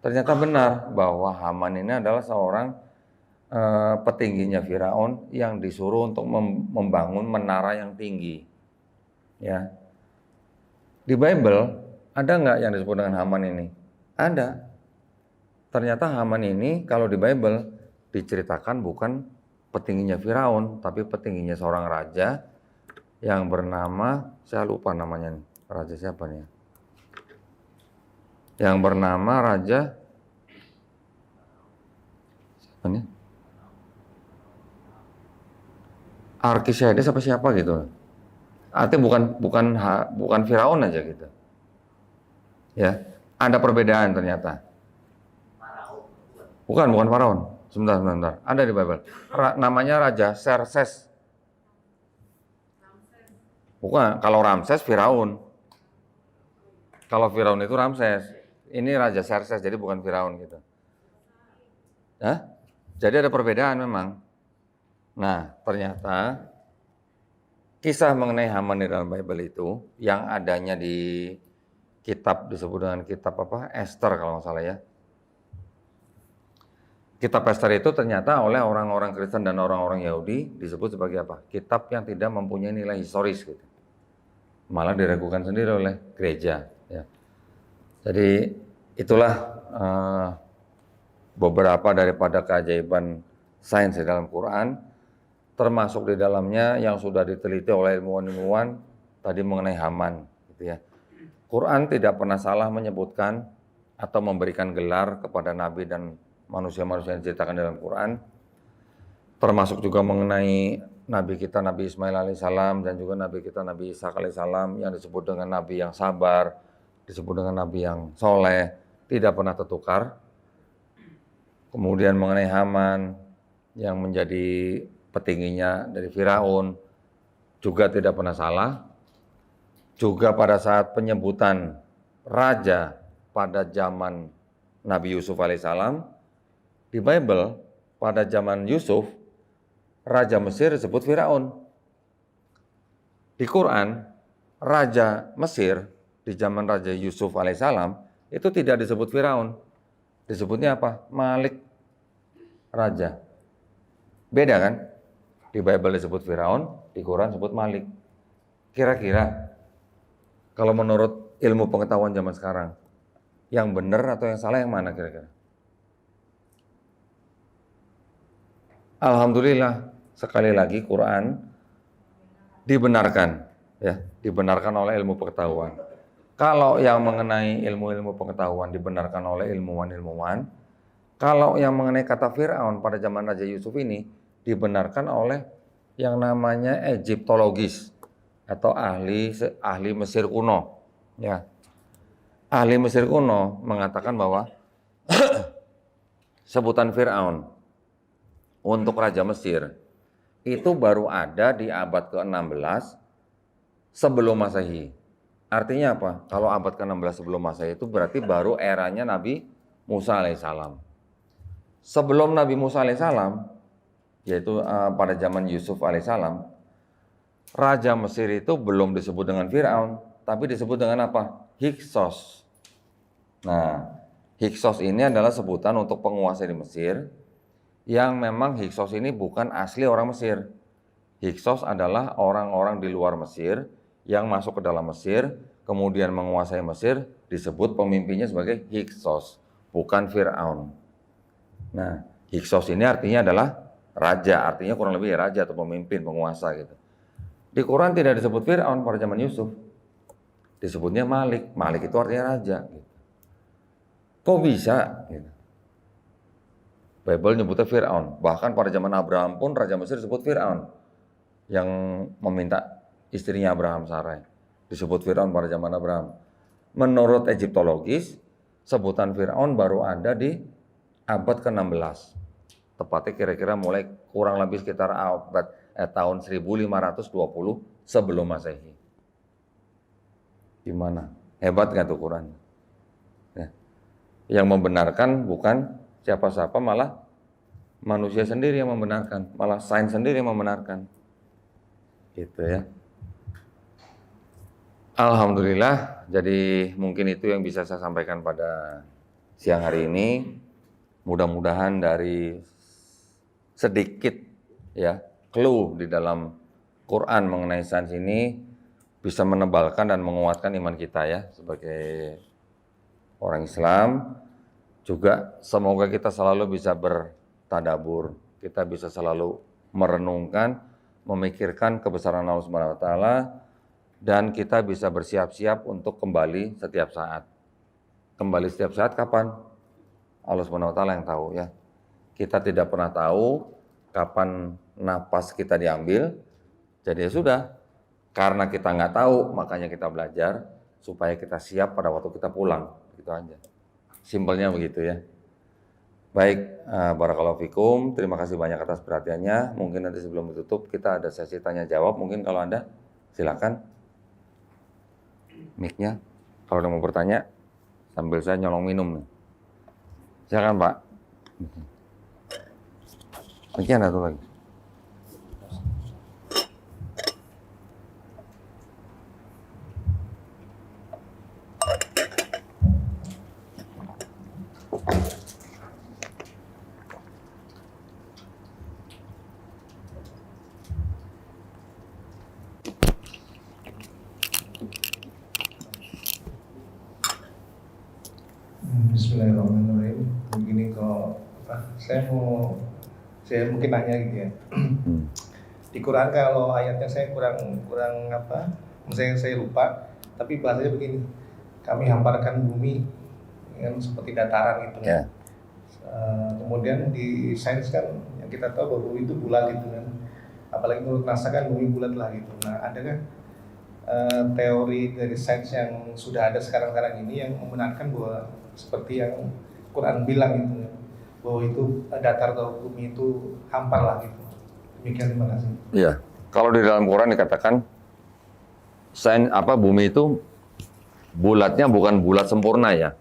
ternyata benar bahwa Haman ini adalah seorang petingginya Firaun yang disuruh untuk membangun menara yang tinggi. Ya, di Bible ada nggak yang disebut dengan Haman ini? Ada. Ternyata Haman ini kalau di Bible diceritakan bukan petingginya Firaun, tapi petingginya seorang raja yang bernama, saya lupa namanya nih, raja siapa nih? Yang bernama Raja siapa nih? Arkimedes apa siapa gitu. Artinya bukan Firaun aja gitu. Ya, ada perbedaan ternyata. Bukan Firaun. Sebentar. Ada di Bible. Namanya Raja Xerxes. Bukan, kalau Ramses Firaun. Kalau Firaun itu Ramses. Ini Raja Xerxes, jadi bukan Firaun gitu. Hah? Jadi ada perbedaan memang. Nah, ternyata kisah mengenai Haman di dalam Bible itu yang adanya di kitab disebut dengan kitab Esther kalau nggak salah ya. Kitab Esther itu ternyata oleh orang-orang Kristen dan orang-orang Yahudi disebut sebagai kitab yang tidak mempunyai nilai historis gitu. Malah diragukan sendiri oleh gereja. Ya. Jadi itulah beberapa daripada keajaiban sains di dalam Quran, termasuk di dalamnya yang sudah diteliti oleh ilmuwan-ilmuwan tadi mengenai Haman. Gitu ya. Quran tidak pernah salah menyebutkan atau memberikan gelar kepada nabi dan manusia-manusia yang diceritakan dalam Quran, termasuk juga mengenai Nabi kita Nabi Ismail alaihissalam dan juga Nabi kita Nabi Ishak alaihissalam yang disebut dengan Nabi yang sabar, disebut dengan Nabi yang soleh, tidak pernah tertukar. Kemudian mengenai Haman yang menjadi petingginya dari Firaun juga tidak pernah salah. Juga pada saat penyebutan raja pada zaman Nabi Yusuf alaihissalam, di Bible pada zaman Yusuf Raja Mesir disebut Firaun. Di Quran, Raja Mesir di zaman Raja Yusuf alaihissalam itu tidak disebut Firaun. Disebutnya apa? Malik, raja. Beda kan? Di Bible disebut Firaun, di Quran disebut Malik. Kira-kira kalau menurut ilmu pengetahuan zaman sekarang, yang benar atau yang salah yang mana kira-kira? Alhamdulillah. Sekali lagi Quran dibenarkan, ya, dibenarkan oleh ilmu pengetahuan. Kalau yang mengenai ilmu-ilmu pengetahuan dibenarkan oleh ilmuwan-ilmuwan, kalau yang mengenai kata Firaun pada zaman Raja Yusuf ini dibenarkan oleh yang namanya Egyptologis atau ahli Mesir kuno, ya. Ahli Mesir kuno mengatakan bahwa sebutan Firaun untuk Raja Mesir itu baru ada di abad ke-16 sebelum Masehi. Artinya apa? Kalau abad ke-16 sebelum Masehi itu berarti baru eranya Nabi Musa alaihissalam. Sebelum Nabi Musa alaihissalam, yaitu pada zaman Yusuf alaihissalam, Raja Mesir itu belum disebut dengan Firaun, tapi disebut dengan apa? Hyksos. Nah, Hyksos ini adalah sebutan untuk penguasa di Mesir, yang memang Hyksos ini bukan asli orang Mesir. Hyksos adalah orang-orang di luar Mesir yang masuk ke dalam Mesir, kemudian menguasai Mesir, disebut pemimpinnya sebagai Hyksos, bukan Fir'aun. Nah, Hyksos ini artinya adalah raja, artinya kurang lebih raja atau pemimpin, penguasa gitu. Di Quran tidak disebut Fir'aun pada zaman Yusuf, disebutnya Malik. Malik itu artinya raja. Gitu. Kok bisa? Gitu. Bible nyebutnya Fir'aun. Bahkan pada zaman Abraham pun Raja Mesir disebut Fir'aun. Yang meminta istrinya Abraham, Sarai. Disebut Fir'aun pada zaman Abraham. Menurut Egyptologis, sebutan Fir'aun baru ada di abad ke-16. Tepatnya kira-kira mulai kurang lebih sekitar tahun 1520 sebelum Masehi. Gimana? Hebat nggak tuh Quran? Ya. Yang membenarkan bukan siapa-siapa, malah manusia sendiri yang membenarkan, malah sains sendiri yang membenarkan. Gitu ya. Alhamdulillah, jadi mungkin itu yang bisa saya sampaikan pada siang hari ini. Mudah-mudahan dari sedikit ya clue di dalam Quran mengenai sains ini bisa menebalkan dan menguatkan iman kita ya sebagai orang Islam. Juga semoga kita selalu bisa bertadabur, kita bisa selalu merenungkan, memikirkan kebesaran Allah Subhanahu wa taala, dan kita bisa bersiap-siap untuk kembali setiap saat. Kembali setiap saat kapan? Allah Subhanahu wa taala yang tahu ya. Kita tidak pernah tahu kapan napas kita diambil. Jadi ya sudah, karena kita nggak tahu, makanya kita belajar supaya kita siap pada waktu kita pulang. Gitu aja. Simpelnya begitu ya. Baik, barakallahu fikum. Terima kasih banyak atas perhatiannya. Mungkin nanti sebelum ditutup kita ada sesi tanya jawab. Mungkin kalau Anda silakan mic-nya. Kalau ada mau bertanya sambil saya nyolong minum nih. Silakan Pak. Mic-nya ada tuh lagi. Bismillahirrahmanirrahim. Begini kok, saya mungkin nanya gitu ya. Di Quran kalau ayatnya saya kurang apa? Saya lupa. Tapi bahasanya begini. Kami hamparkan bumi yang seperti dataran gitu. Ya. Kemudian di sains kan yang kita tahu bahwa bumi itu bulat gitu kan. Apalagi menurut NASA kan bumi bulat lah gitu. Nah, ada kan teori dari sains yang sudah ada sekarang ini yang membenarkan bahwa seperti yang Quran bilang gitu bahwa itu datar atau bumi itu hampar lah gitu. Demikian, terima kasih. Iya, kalau di dalam Quran dikatakan bumi itu bulatnya bukan bulat sempurna ya,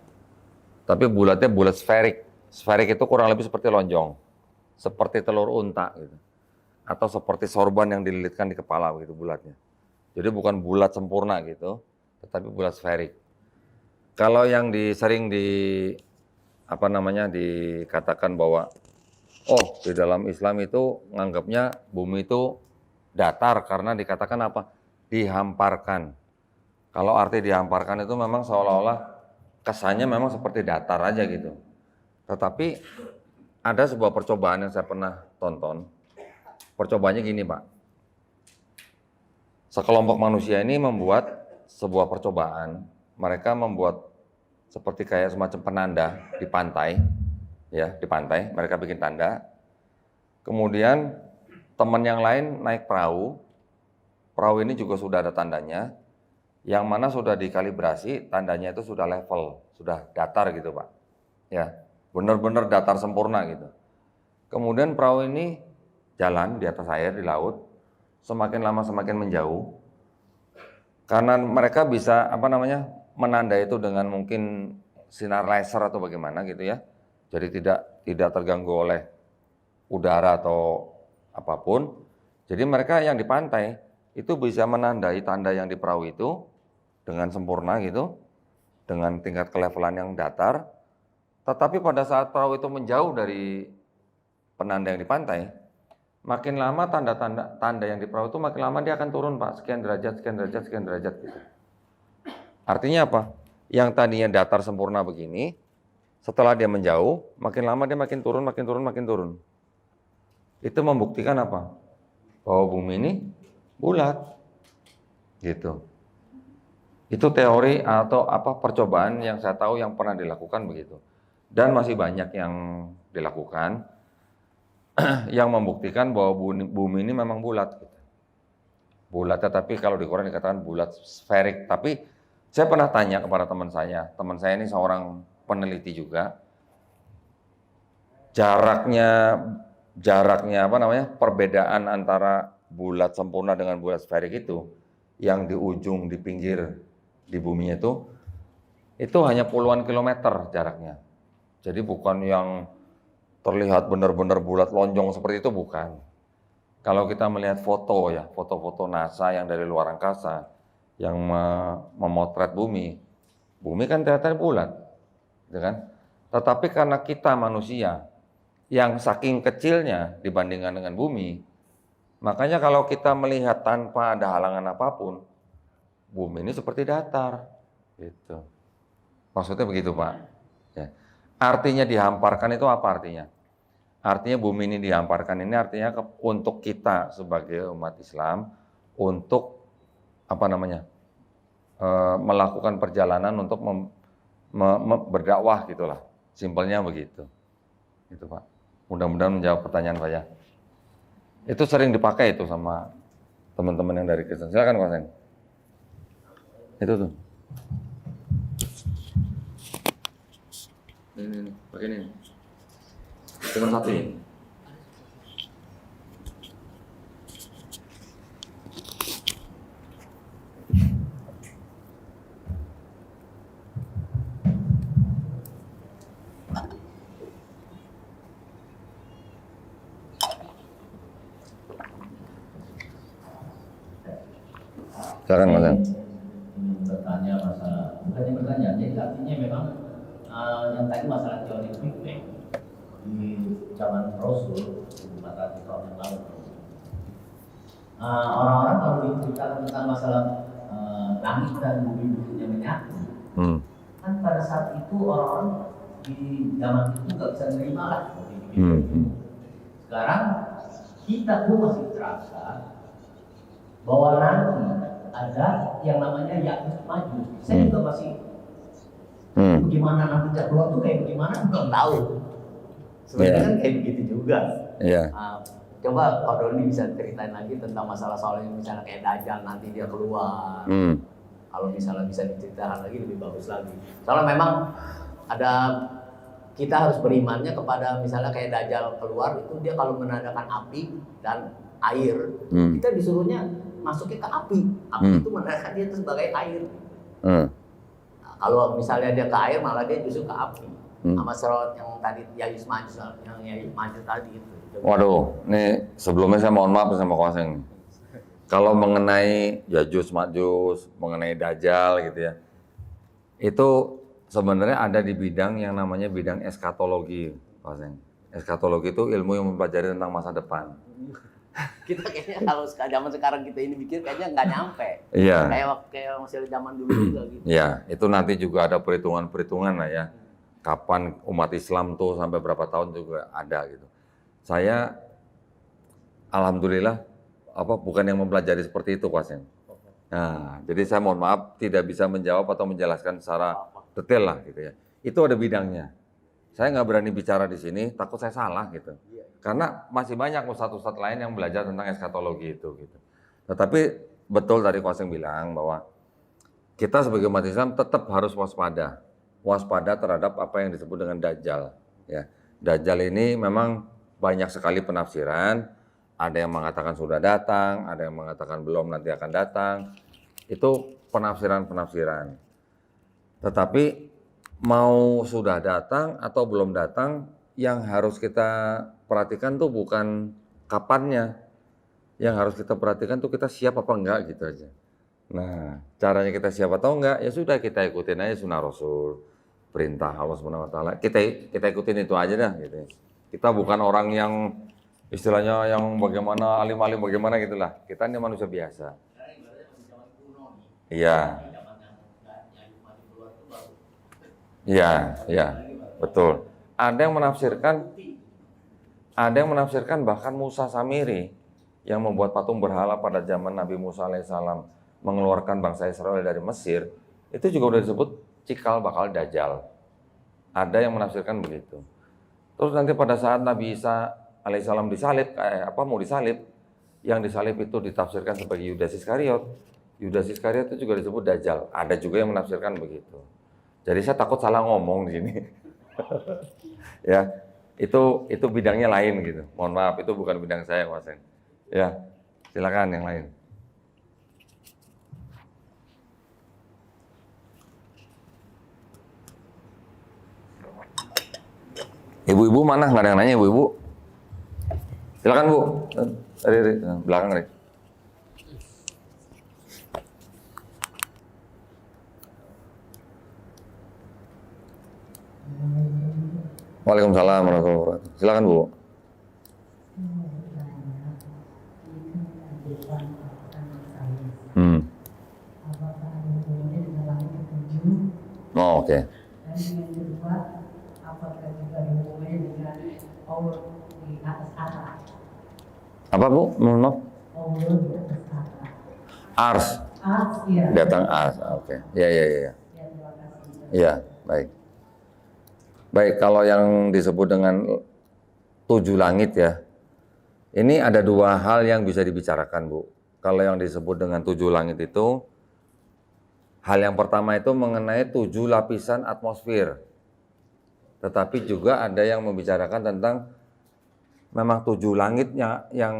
tapi bulatnya bulat sferik. Sferik itu kurang lebih seperti lonjong, seperti telur unta gitu, atau seperti sorban yang dililitkan di kepala begitu bulatnya. Jadi bukan bulat sempurna gitu, tetapi bulat sferik. Kalau yang dikatakan bahwa di dalam Islam itu nganggapnya bumi itu datar karena dikatakan apa? Dihamparkan. Kalau arti dihamparkan itu memang seolah-olah kesannya memang seperti datar aja gitu. Tetapi ada sebuah percobaan yang saya pernah tonton. Percobaannya gini, Pak. Sekelompok manusia ini membuat sebuah percobaan. Mereka membuat seperti kayak semacam penanda di pantai, ya di pantai. Mereka bikin tanda. Kemudian teman yang lain naik perahu. Perahu ini juga sudah ada tandanya, yang mana sudah dikalibrasi, tandanya itu sudah level, sudah datar gitu Pak. Ya, benar-benar datar sempurna gitu. Kemudian perahu ini jalan di atas air, di laut, semakin lama semakin menjauh. Karena mereka bisa menanda itu dengan mungkin sinar laser atau bagaimana gitu ya. Jadi tidak terganggu oleh udara atau apapun. Jadi mereka yang di pantai itu bisa menandai tanda yang di perahu itu dengan sempurna gitu, dengan tingkat kelevelan yang datar. Tetapi pada saat perahu itu menjauh dari penanda yang di pantai, makin lama tanda yang di perahu itu makin lama dia akan turun Pak, sekian derajat, sekian derajat, sekian derajat gitu. Artinya apa? Yang tadinya datar sempurna begini, setelah dia menjauh, makin lama dia makin turun, makin turun, makin turun. Itu membuktikan apa? Bahwa bumi ini bulat, gitu. Itu teori atau apa percobaan yang saya tahu yang pernah dilakukan begitu. Dan masih banyak yang dilakukan yang membuktikan bahwa bumi ini memang bulat. Gitu. Bulat, tetapi kalau di Quran dikatakan bulat sferik. Tapi saya pernah tanya kepada teman saya ini seorang peneliti juga, jaraknya apa namanya, perbedaan antara bulat sempurna dengan bulat sferik itu, yang di ujung di pinggir di bumi itu hanya puluhan kilometer jaraknya. Jadi bukan yang terlihat benar-benar bulat lonjong seperti itu, bukan. Kalau kita melihat foto ya, foto-foto NASA yang dari luar angkasa yang memotret bumi kan ternyata bulat, gitu kan? Tetapi karena kita manusia yang saking kecilnya dibandingkan dengan bumi, makanya kalau kita melihat tanpa ada halangan apapun, bumi ini seperti datar, gitu. Maksudnya begitu Pak. Ya. Artinya dihamparkan itu apa artinya? Artinya bumi ini dihamparkan ini artinya untuk kita sebagai umat Islam untuk apa namanya melakukan perjalanan untuk berdakwah gitulah, simpelnya begitu. Itu Pak. Mudah-mudahan menjawab pertanyaan Pak ya. Itu sering dipakai itu sama teman-teman yang dari Kristen. Silakan Pak Seng. Itu tuh. Ini pakai ini. Cuma satu ini. Silakan Mas. Bertanya masalah, bukannya bertanya, jadi artinya memang yang tadi masalah teori Big Bang di zaman Rasul 400 tahun yang lalu. Orang-orang kalau diceritakan tentang masalah langit dan bumi-buminya menyatu, kan pada saat itu orang-orang di zaman itu nggak bisa menerima lah. Sekarang kita pun masih terasa bahwa nanti ada yang namanya Ya'juj Ma'juj. Saya juga masih bagaimana nanti keluar tuh kayak bagaimana belum tahu. Sebenarnya kan kayak begitu juga. Coba Pak Doni bisa ceritain lagi tentang masalah soal yang misalnya kayak Dajjal nanti dia keluar. Kalau misalnya bisa diceritakan lagi lebih bagus lagi. Soalnya memang ada kita harus berimannya kepada misalnya kayak Dajjal keluar itu dia kalau menandakan api dan air. Kita disuruhnya masuknya ke api itu menandakan dia itu sebagai air. Nah, kalau misalnya dia ke air malah dia justru ke api. Sama serot yang tadi Ya'juj Ma'juj tadi itu. Waduh, ini sebelumnya saya mohon maaf sama Koseng. Kalau mengenai Ya'juj Ma'juj, mengenai Dajjal gitu ya, itu sebenarnya ada di bidang yang namanya bidang eskatologi, Koseng. Eskatologi itu ilmu yang mempelajari tentang masa depan. Kita kayaknya kalau zaman sekarang kita ini mikir kayaknya nggak nyampe. Iya. Kayak masih zaman dulu juga gitu. Iya, itu nanti juga ada perhitungan-perhitungan lah ya. Kapan umat Islam tuh sampai berapa tahun juga ada gitu. Saya alhamdulillah bukan yang mempelajari seperti itu, Kwasen. Nah, jadi saya mohon maaf tidak bisa menjawab atau menjelaskan secara detail lah gitu ya. Itu ada bidangnya. Saya nggak berani bicara di sini, takut saya salah gitu. Karena masih banyak ustadz-ustadz lain yang belajar tentang eskatologi itu gitu. Tetapi betul tadi Kwaseng bilang bahwa kita sebagai umat Islam tetap harus waspada terhadap apa yang disebut dengan Dajjal. Ya, Dajjal ini memang banyak sekali penafsiran. Ada yang mengatakan sudah datang, ada yang mengatakan belum nanti akan datang. Itu penafsiran-penafsiran. Tetapi mau sudah datang atau belum datang, yang harus kita perhatikan tuh bukan kapannya. Yang harus kita perhatikan tuh kita siap apa enggak gitu aja. Nah, caranya kita siap atau enggak, ya sudah kita ikutin aja sunnah Rasul, perintah Allah SWT. Kita ikutin itu aja dah gitu. Kita bukan orang yang istilahnya yang bagaimana alim-alim bagaimana gitulah. Kita ini manusia biasa. Iya. Iya, iya, betul. Ada yang menafsirkan bahkan Musa Samiri yang membuat patung berhala pada zaman Nabi Musa alaihissalam mengeluarkan bangsa Israel dari Mesir, itu juga udah disebut cikal bakal Dajjal. Ada yang menafsirkan begitu. Terus nanti pada saat Nabi Isa alaihissalam mau disalib, yang disalib itu ditafsirkan sebagai Yudas Iskariot. Yudas Iskariot itu juga disebut Dajjal. Ada juga yang menafsirkan begitu. Jadi saya takut salah ngomong di sini. Ya, itu bidangnya lain gitu. Mohon maaf, itu bukan bidang saya, Mas. Ya, silakan yang lain. Ibu-ibu mana? Nggak ada yang nanya, ibu-ibu. Silakan, Bu. Dari belakang, Rik. Waalaikumsalam warahmatullahi wabarakatuh. Silakan, Bu. Oh, oke. Dan yang kedua, apakah juga ada hubungannya dengan Allah di atas atas? Apa, Bu? Mohon maaf. Allah di atas atas. Ars. Ars, ya. Datang ars. Oke. Iya. Ya, terima kasih. Iya, baik. Baik, kalau yang disebut dengan 7 langit ya, ini ada 2 hal yang bisa dibicarakan, Bu. Kalau yang disebut dengan 7 langit itu, hal yang pertama itu mengenai 7 lapisan atmosfer. Tetapi juga ada yang membicarakan tentang memang 7 langitnya yang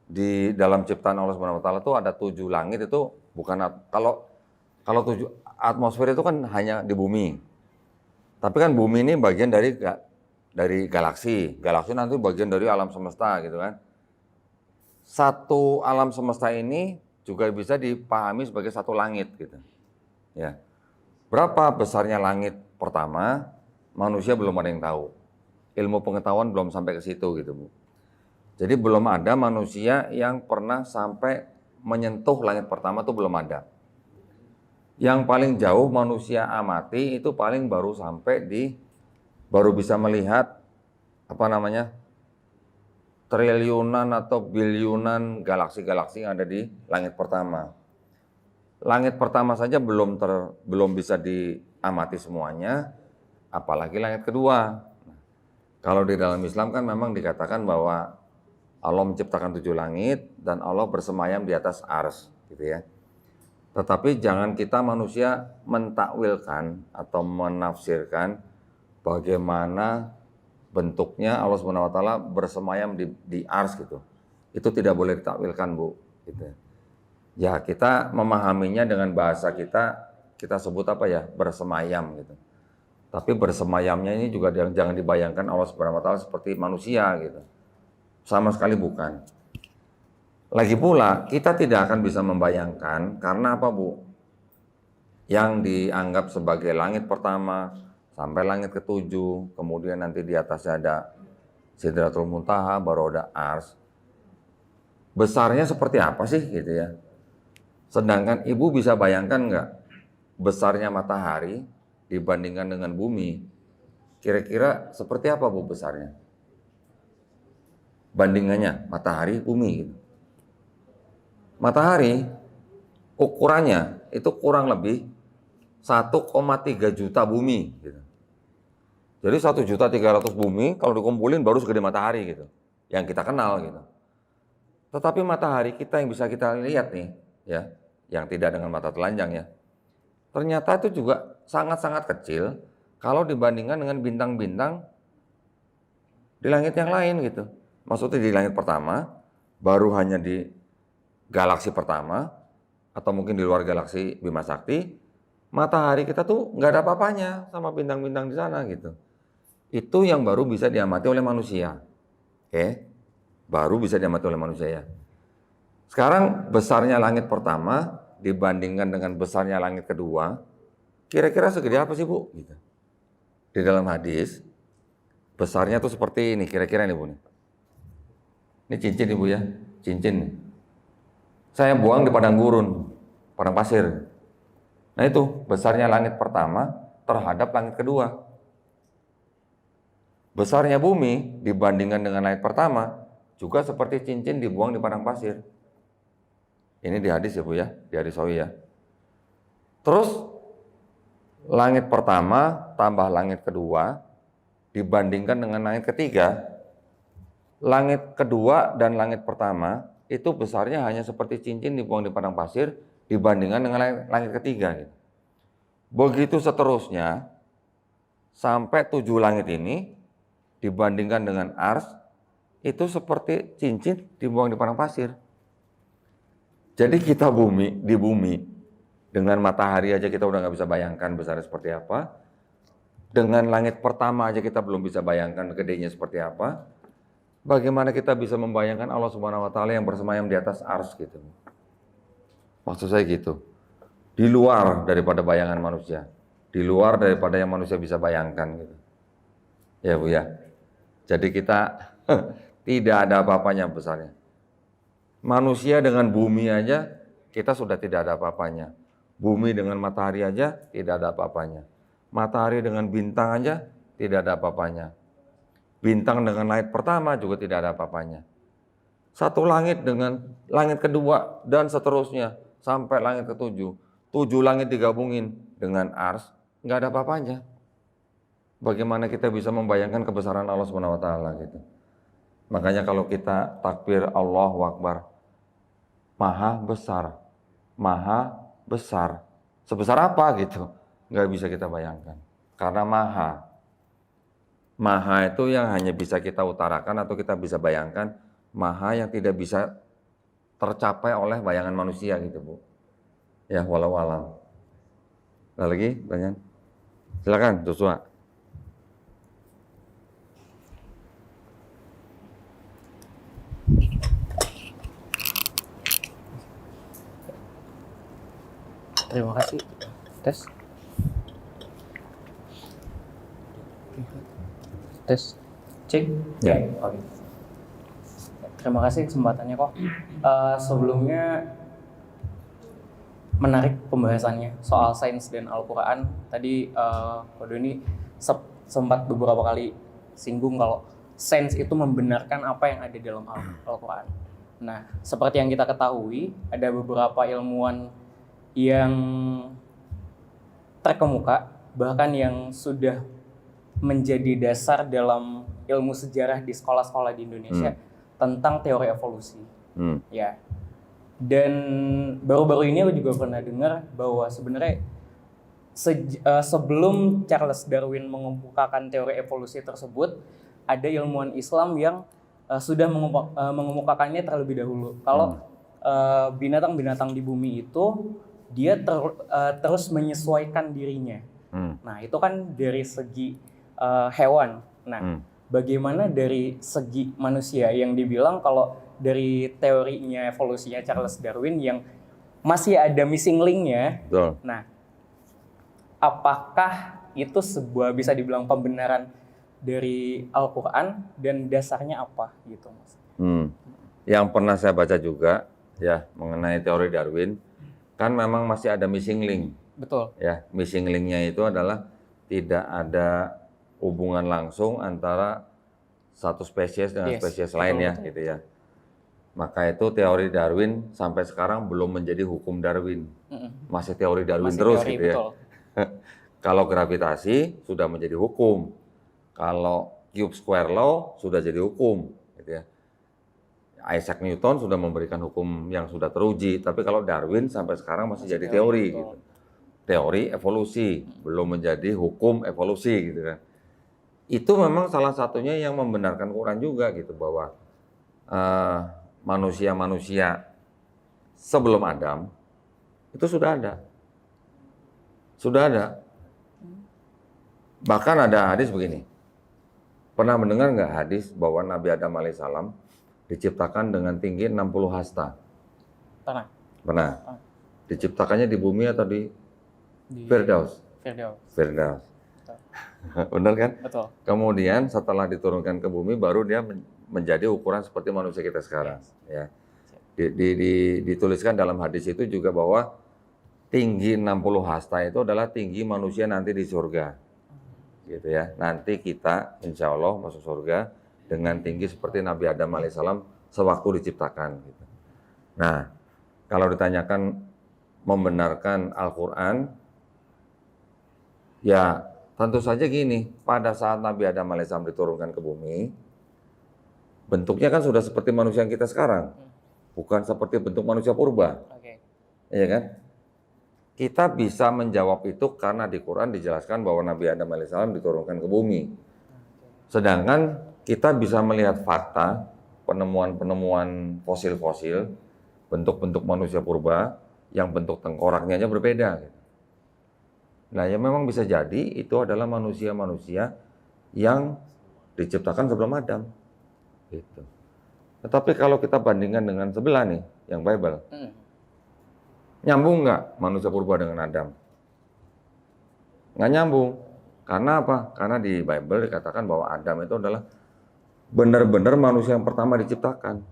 di dalam ciptaan Allah Subhanahu wa taala itu ada 7 langit itu bukan kalau 7 atmosfer itu kan hanya di bumi. Tapi kan bumi ini bagian dari galaksi. Galaksi nanti bagian dari alam semesta gitu kan. Satu alam semesta ini juga bisa dipahami sebagai satu langit gitu. Ya. Berapa besarnya langit pertama? Manusia belum ada yang tahu. Ilmu pengetahuan belum sampai ke situ gitu, Bu. Jadi belum ada manusia yang pernah sampai menyentuh langit pertama itu belum ada. Yang paling jauh manusia amati itu paling baru bisa melihat triliunan atau biliunan galaksi-galaksi yang ada di langit pertama. Langit pertama saja belum bisa diamati semuanya, apalagi langit kedua. Kalau di dalam Islam kan memang dikatakan bahwa Allah menciptakan 7 langit dan Allah bersemayam di atas ars, gitu ya. Tetapi jangan kita manusia mentakwilkan atau menafsirkan bagaimana bentuknya Allah Subhanahu wa taala bersemayam di ars gitu. Itu tidak boleh ditakwilkan, Bu, gitu. Ya, kita memahaminya dengan bahasa kita sebut apa ya? Bersemayam gitu. Tapi bersemayamnya ini juga jangan dibayangkan Allah Subhanahu wa taala seperti manusia gitu. Sama sekali bukan. Lagi pula, kita tidak akan bisa membayangkan karena apa, Bu? Yang dianggap sebagai langit pertama sampai langit ke-7, kemudian nanti di atasnya ada Sidratul Muntaha, baru ada ars. Besarnya seperti apa sih gitu ya? Sedangkan Ibu bisa bayangkan nggak besarnya matahari dibandingkan dengan bumi? Kira-kira seperti apa, Bu, besarnya? Bandingannya matahari, bumi gitu. Matahari ukurannya itu kurang lebih 1,3 juta bumi gitu. Jadi 1.300.000 bumi kalau dikumpulin baru segede matahari gitu. Yang kita kenal gitu. Tetapi matahari kita yang bisa kita lihat nih ya, yang tidak dengan mata telanjang ya. Ternyata itu juga sangat-sangat kecil kalau dibandingkan dengan bintang-bintang di langit yang lain gitu. Maksudnya di langit pertama baru hanya di galaksi pertama, atau mungkin di luar galaksi Bima Sakti, matahari kita tuh nggak ada apa-apanya sama bintang-bintang di sana gitu. Itu yang baru bisa diamati oleh manusia. Oke? Baru bisa diamati oleh manusia ya. Sekarang besarnya langit pertama dibandingkan dengan besarnya langit kedua, kira-kira segede apa sih, Bu? Gitu. Di dalam hadis, besarnya tuh seperti ini, kira-kira nih, Bu. Ini cincin Ibu ya, cincin nih. Saya buang di padang gurun, padang pasir. Nah itu besarnya langit pertama terhadap langit kedua. Besarnya bumi dibandingkan dengan langit pertama juga seperti cincin dibuang di padang pasir. Ini di hadis ya Bu ya, di hadis Sahih ya. Terus langit pertama tambah langit kedua dibandingkan dengan langit ketiga. Langit kedua dan langit pertama itu besarnya hanya seperti cincin dibuang di padang pasir dibandingkan dengan langit ketiga. Begitu seterusnya sampai 7 langit ini dibandingkan dengan ars itu seperti cincin dibuang di padang pasir. Jadi kita di bumi dengan matahari aja kita udah nggak bisa bayangkan besarnya seperti apa. Dengan langit pertama aja kita belum bisa bayangkan gedenya seperti apa. Bagaimana kita bisa membayangkan Allah Subhanahu wa taala yang bersemayam di atas ars gitu. Maksud saya gitu. Di luar daripada bayangan manusia. Di luar daripada yang manusia bisa bayangkan gitu. Ya Bu ya. Jadi kita tidak ada apa-apanya besarnya. Manusia dengan bumi aja kita sudah tidak ada apa-apanya. Bumi dengan matahari aja tidak ada apa-apanya. Matahari dengan bintang aja tidak ada apa-apanya. Bintang dengan langit pertama juga tidak ada apa-apanya. Satu langit dengan langit kedua dan seterusnya sampai langit ketujuh. 7 langit digabungin dengan ars, nggak ada apa-apanya. Bagaimana kita bisa membayangkan kebesaran Allah Subhanahu wa taala gitu. Makanya kalau kita takbir Allahu Akbar, maha besar. Maha besar. Sebesar apa gitu? Nggak bisa kita bayangkan. Karena maha. Maha itu yang hanya bisa kita utarakan atau kita bisa bayangkan, maha yang tidak bisa tercapai oleh bayangan manusia gitu Bu. Ya walau alam. Ada lagi pertanyaan? Silakan Joshua. Terima kasih. Tes. Tes. Cek. Ya. Oke. Terima kasih kesempatannya kok. Sebelumnya menarik pembahasannya soal sains dan Al-Quran. Tadi Pak Doni sempat beberapa kali singgung kalau sains itu membenarkan apa yang ada dalam Al-Quran. Nah, seperti yang kita ketahui, ada beberapa ilmuwan yang terkemuka, bahkan yang sudah menjadi dasar dalam ilmu sejarah di sekolah-sekolah di Indonesia tentang teori evolusi. Ya. Dan baru-baru ini aku juga pernah dengar bahwa sebenarnya sebelum Charles Darwin mengemukakan teori evolusi tersebut, ada ilmuwan Islam yang sudah mengemukakannya terlebih dahulu. Kalau binatang-binatang di bumi itu dia terus menyesuaikan dirinya. Nah, itu kan dari segi hewan. Nah, bagaimana dari segi manusia yang dibilang kalau dari teorinya evolusinya Charles Darwin yang masih ada missing link-nya. Betul. Nah, apakah itu sebuah bisa dibilang pembenaran dari Al-Quran dan dasarnya apa gitu Mas? Yang pernah saya baca juga ya mengenai teori Darwin, kan memang masih ada missing link. Betul. Ya, missing link-nya itu adalah tidak ada hubungan langsung antara satu spesies dengan spesies lain ya, gitu ya. Maka itu teori Darwin sampai sekarang belum menjadi hukum Darwin. Masih teori Darwin terus teori, gitu ya. Kalau gravitasi sudah menjadi hukum. Kalau cube square law sudah jadi hukum gitu ya. Isaac Newton sudah memberikan hukum yang sudah teruji, tapi kalau Darwin sampai sekarang masih jadi teori gitu. Teori evolusi, belum menjadi hukum evolusi gitu kan. Itu memang salah satunya yang membenarkan Quran juga gitu bahwa manusia-manusia sebelum Adam itu sudah ada. Sudah ada. Bahkan ada hadis begini. Pernah mendengar nggak hadis bahwa Nabi Adam alaihissalam diciptakan dengan tinggi 60 hasta? Pernah. Pernah. Diciptakannya di bumi atau di Firdaus? Firdaus. Benar kan? Betul. Kemudian setelah diturunkan ke bumi baru dia menjadi ukuran seperti manusia kita sekarang. Ya. Dituliskan dalam hadis itu juga bahwa tinggi 60 hasta itu adalah tinggi manusia nanti di surga. Gitu ya. Nanti kita insya Allah masuk surga dengan tinggi seperti Nabi Adam alaihissalam sewaktu diciptakan. Gitu. Nah, kalau ditanyakan membenarkan Al-Quran, ya tentu saja gini, pada saat Nabi Adam alaihissalam diturunkan ke bumi, bentuknya kan sudah seperti manusia yang kita sekarang, bukan seperti bentuk manusia purba. Oke. Iya kan? Kita bisa menjawab itu karena di Quran dijelaskan bahwa Nabi Adam alaihissalam diturunkan ke bumi. Sedangkan kita bisa melihat fakta, penemuan-penemuan fosil-fosil, bentuk-bentuk manusia purba, yang bentuk tengkoraknya aja berbeda. Nah, ya memang bisa jadi itu adalah manusia-manusia yang diciptakan sebelum Adam. Gitu. Tetapi kalau kita bandingkan dengan sebelah nih, yang Bible, nyambung nggak manusia purba dengan Adam? Nggak nyambung. Karena apa? Karena di Bible dikatakan bahwa Adam itu adalah benar-benar manusia yang pertama diciptakan.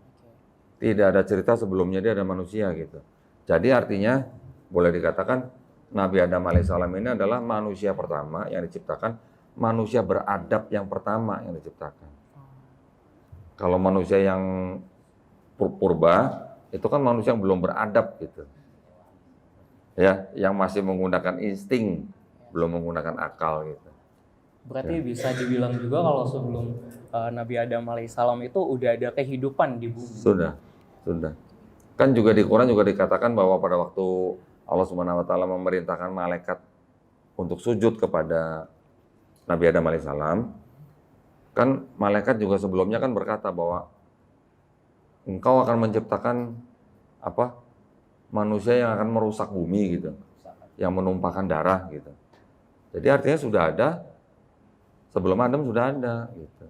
Tidak ada cerita sebelumnya dia ada manusia gitu. Jadi artinya boleh dikatakan Nabi Adam alaihissalam ini adalah manusia pertama yang diciptakan, manusia beradab yang pertama yang diciptakan. Kalau manusia yang purba itu kan manusia yang belum beradab gitu. Ya, yang masih menggunakan insting, belum menggunakan akal gitu. Berarti bisa dibilang juga kalau sebelum Nabi Adam alaihissalam itu udah ada kehidupan di bumi. Sudah. Kan juga di Quran juga dikatakan bahwa pada waktu Allah Subhanahu wa taala memerintahkan malaikat untuk sujud kepada Nabi Adam alaihissalam, kan malaikat juga sebelumnya kan berkata bahwa engkau akan menciptakan manusia yang akan merusak bumi gitu, yang menumpahkan darah gitu. Jadi artinya sudah ada sebelum Adam sudah ada gitu.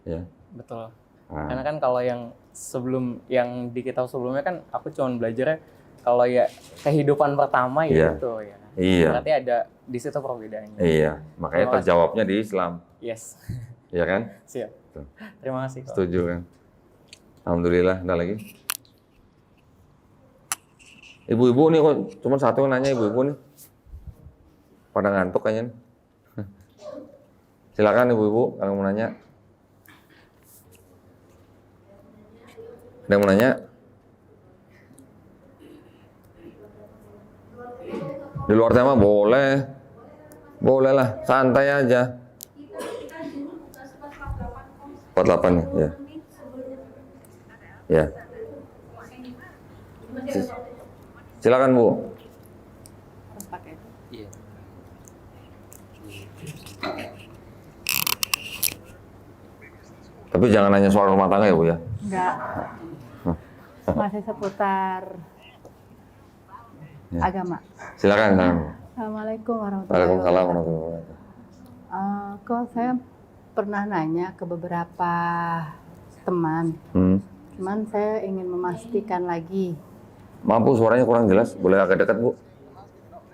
Ya. Betul. Nah. Karena kan kalau yang di kitab sebelumnya kan aku cuma belajarnya kalau ya kehidupan pertama Iya. gitu ya. Iya. Berarti ada di situ perbedaannya. Iya, makanya Kalau- terjawabnya di Islam, Yes. ya kan? Siap. Tuh. Terima kasih. Kak. Setuju kan? Alhamdulillah, ada lagi. Ibu-ibu nih kok cuma satu yang nanya ibu-ibu nih. Pada ngantuk kayaknya nih. Silakan ibu-ibu kalau mau nanya. Ada yang mau nanya? Di luar tema boleh. Boleh lah, santai aja. 48 nih, ya. Ya. Silakan Bu. Iya. Tapi jangan nanya soal rumah tangga ya Bu ya. Enggak. Masih seputar Ya. agama. Silakan. Assalamualaikum warahmatullahi Waalaikumsalam wabarakatuh. warahmatullahi wabarakatuh. Kok saya pernah nanya ke beberapa teman, cuman saya ingin memastikan lagi. Maaf Bu, suaranya kurang jelas. Boleh agak dekat Bu?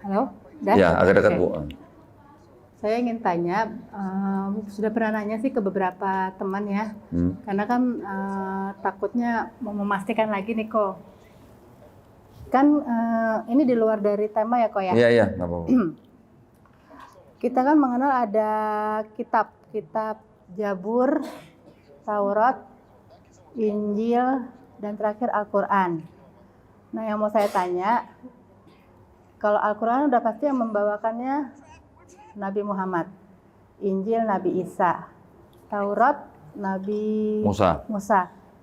Halo? Dah? Ya, agak dekat Oke. Bu. Saya ingin tanya, sudah pernah nanya sih ke beberapa teman ya, karena kan takutnya mau memastikan lagi nih kok. Kan ini di luar dari tema ya kok ya. Iya, nggak apa-apa. Kita kan mengenal ada kitab Zabur, Taurat, Injil, dan terakhir Al-Quran. Nah yang mau saya tanya, kalau Al-Quran udah pasti yang membawakannya Nabi Muhammad, Injil Nabi Isa, Taurat Nabi Musa.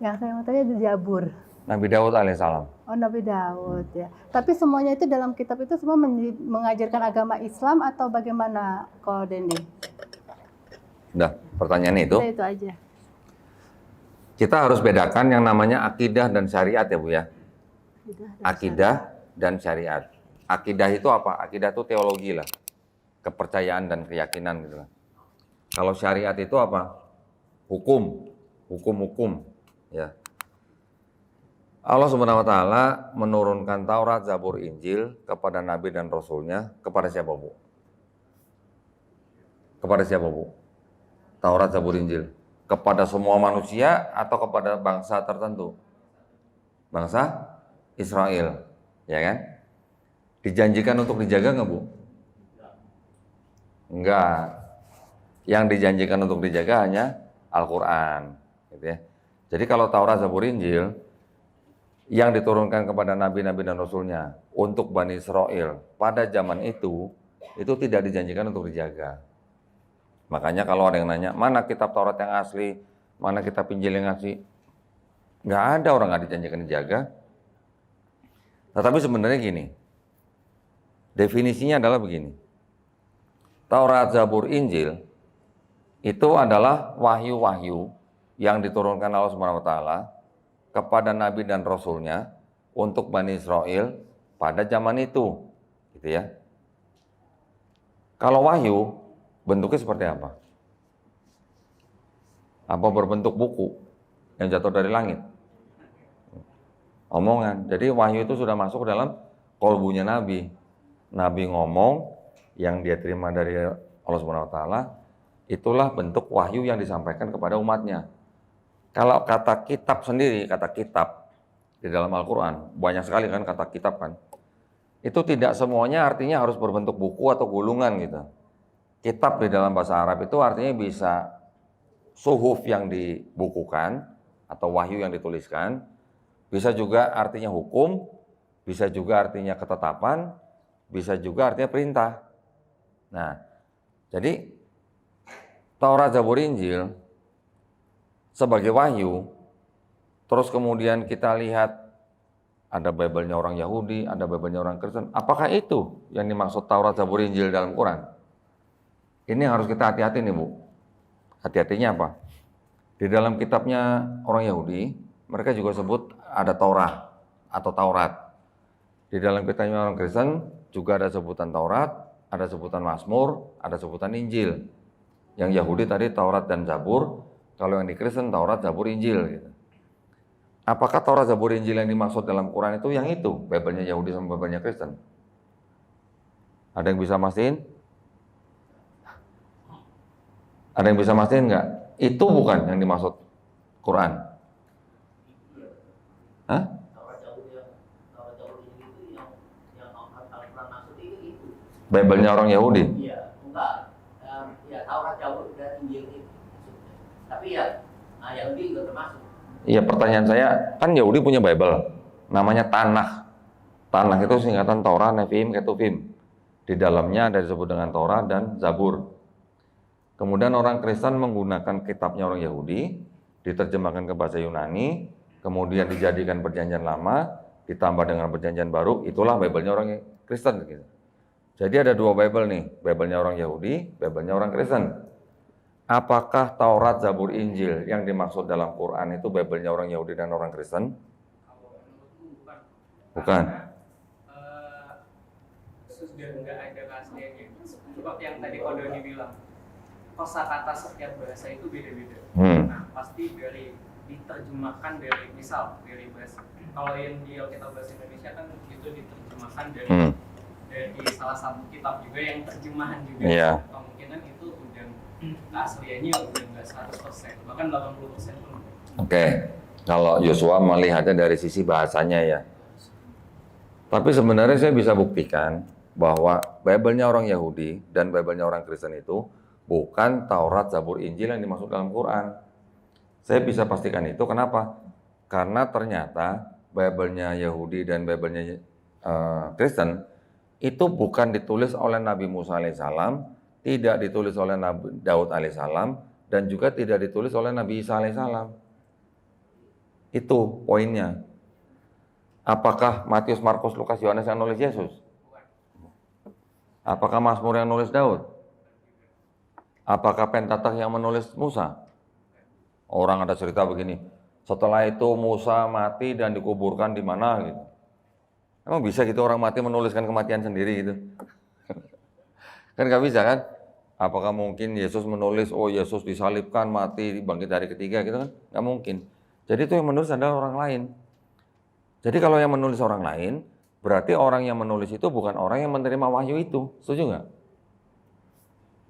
Yang saya mau tanya di Zabur. Nabi Daud alaihissalam. Oh Nabi Daud ya. Tapi semuanya itu dalam kitab itu semua mengajarkan agama Islam atau bagaimana Ko Dendi? Udah, pertanyaannya itu. Itu aja. Kita harus bedakan yang namanya akidah dan syariat ya Bu ya. Akidah dan syariat. Akidah itu apa? Akidah itu teologi lah. Kepercayaan dan keyakinan gitu lah. Kalau syariat itu apa? Hukum. Hukum-hukum. Ya. Allah Subhanahu wa taala menurunkan Taurat, Zabur, Injil kepada nabi dan rasulnya kepada siapa, Bu? Kepada siapa, Bu? Taurat, Zabur, Injil. Kepada semua manusia atau kepada bangsa tertentu? Bangsa Israel, ya kan? Dijanjikan untuk dijaga nggak, Bu? Enggak. Yang dijanjikan untuk dijaga hanya Al-Quran, gitu ya. Jadi kalau Taurat, Zabur, Injil yang diturunkan kepada nabi-nabi dan rasulnya untuk Bani Israel pada zaman itu tidak dijanjikan untuk dijaga. Makanya kalau ada yang nanya, mana kitab Taurat yang asli, mana kitab Injil yang asli, nggak ada, orang nggak dijanjikan dijaga. Tetapi sebenarnya gini, definisinya adalah begini. Taurat, Zabur, Injil itu adalah wahyu-wahyu yang diturunkan Allah SWT kepada Nabi dan Rasulnya untuk Bani Israel pada zaman itu, gitu ya. Kalau wahyu bentuknya seperti apa? Apa berbentuk buku yang jatuh dari langit? Omongan. Jadi wahyu itu sudah masuk dalam kolbunya Nabi. Nabi ngomong yang dia terima dari Allah SWT. Itulah bentuk wahyu yang disampaikan kepada umatnya. Kalau kata kitab sendiri, kata kitab di dalam Al-Quran, banyak sekali kan kata kitab kan. Itu tidak semuanya artinya harus berbentuk buku atau gulungan gitu. Kitab di dalam bahasa Arab itu artinya bisa suhuf yang dibukukan atau wahyu yang dituliskan. Bisa juga artinya hukum, bisa juga artinya ketetapan, bisa juga artinya perintah. Nah, jadi Taurat, Zabur, Injil sebagai wahyu, terus kemudian kita lihat ada Bible-nya orang Yahudi, ada Bible-nya orang Kristen. Apakah itu yang dimaksud Taurat, Zabur, Injil dalam Quran? Ini harus kita hati-hati nih, Bu. Hati-hatinya apa? Di dalam kitabnya orang Yahudi, mereka juga sebut ada Taurat atau Taurat. Di dalam kitabnya orang Kristen juga ada sebutan Taurat, ada sebutan Mazmur, ada sebutan Injil. Yang Yahudi tadi Taurat dan Zabur, kalau yang di Kristen Taurat, Zabur, Injil gitu. Apakah Taurat, Zabur, Injil yang dimaksud dalam Quran itu yang itu? Bible-nya Yahudi sama Bible-nya Kristen? Ada yang bisa mastiin? Ada yang bisa mastiin nggak? Itu bukan yang dimaksud Quran. Hah? Bible-nya orang Yahudi? Iya, enggak. Ya Taurat, Zabur, dan Injil itu. Tapi ya Yahudi juga termasuk. Iya, pertanyaan saya, kan Yahudi punya Bible, namanya Tanakh. Tanakh itu singkatan Torah, Nevi'im, Ketuvim. Di dalamnya ada disebut dengan Torah dan Zabur. Kemudian orang Kristen menggunakan kitabnya orang Yahudi, diterjemahkan ke bahasa Yunani, kemudian dijadikan perjanjian lama, ditambah dengan perjanjian baru, itulah Bible-nya orang Kristen. Gitu. Jadi ada dua Bible nih, Bible-nya orang Yahudi, Bible-nya orang Kristen. Apakah Taurat, Zabur, Injil yang dimaksud dalam Quran itu Bible-nya orang Yahudi dan orang Kristen? Bukan. Sudah nggak ada keasliannya. Seperti yang tadi Ko Doni bilang, kosakata setiap bahasa itu beda-beda. Nah, pasti dari diterjemahkan dari misal dari bahasa. Kalau yang di Alkitab bahasa Indonesia kan itu diterjemahkan dari salah satu kitab juga yang terjemahan juga. Yeah. Kemungkinan itu udah keasliannya udah nggak 100%, bahkan 80% pun. Oke. Kalau Yosua melihatnya dari sisi bahasanya ya. Tapi sebenarnya saya bisa buktikan bahwa Bible-nya orang Yahudi dan Bible-nya orang Kristen itu bukan Taurat, Zabur, Injil yang dimaksud dalam Quran. Saya bisa pastikan itu. Kenapa? Karena ternyata Bible-nya Yahudi dan Bible-nya Kristen itu bukan ditulis oleh Nabi Musa alaihissalam, tidak ditulis oleh Nabi Daud alaihissalam, dan juga tidak ditulis oleh Nabi Isa alaihissalam. Itu poinnya. Apakah Matius, Markus, Lukas, Yohanes yang nulis Yesus? Apakah Mazmur yang nulis Daud? Apakah Pentatakh yang menulis Musa? Orang ada cerita begini, setelah itu Musa mati dan dikuburkan di mana gitu. Emang bisa gitu orang mati menuliskan kematian sendiri gitu? Kan gak bisa kan? Apakah mungkin Yesus menulis, oh Yesus disalibkan, mati, bangkit hari ketiga gitu kan? Gak mungkin. Jadi itu yang menulis adalah orang lain. Jadi kalau yang menulis orang lain, berarti orang yang menulis itu bukan orang yang menerima wahyu itu. Setuju nggak?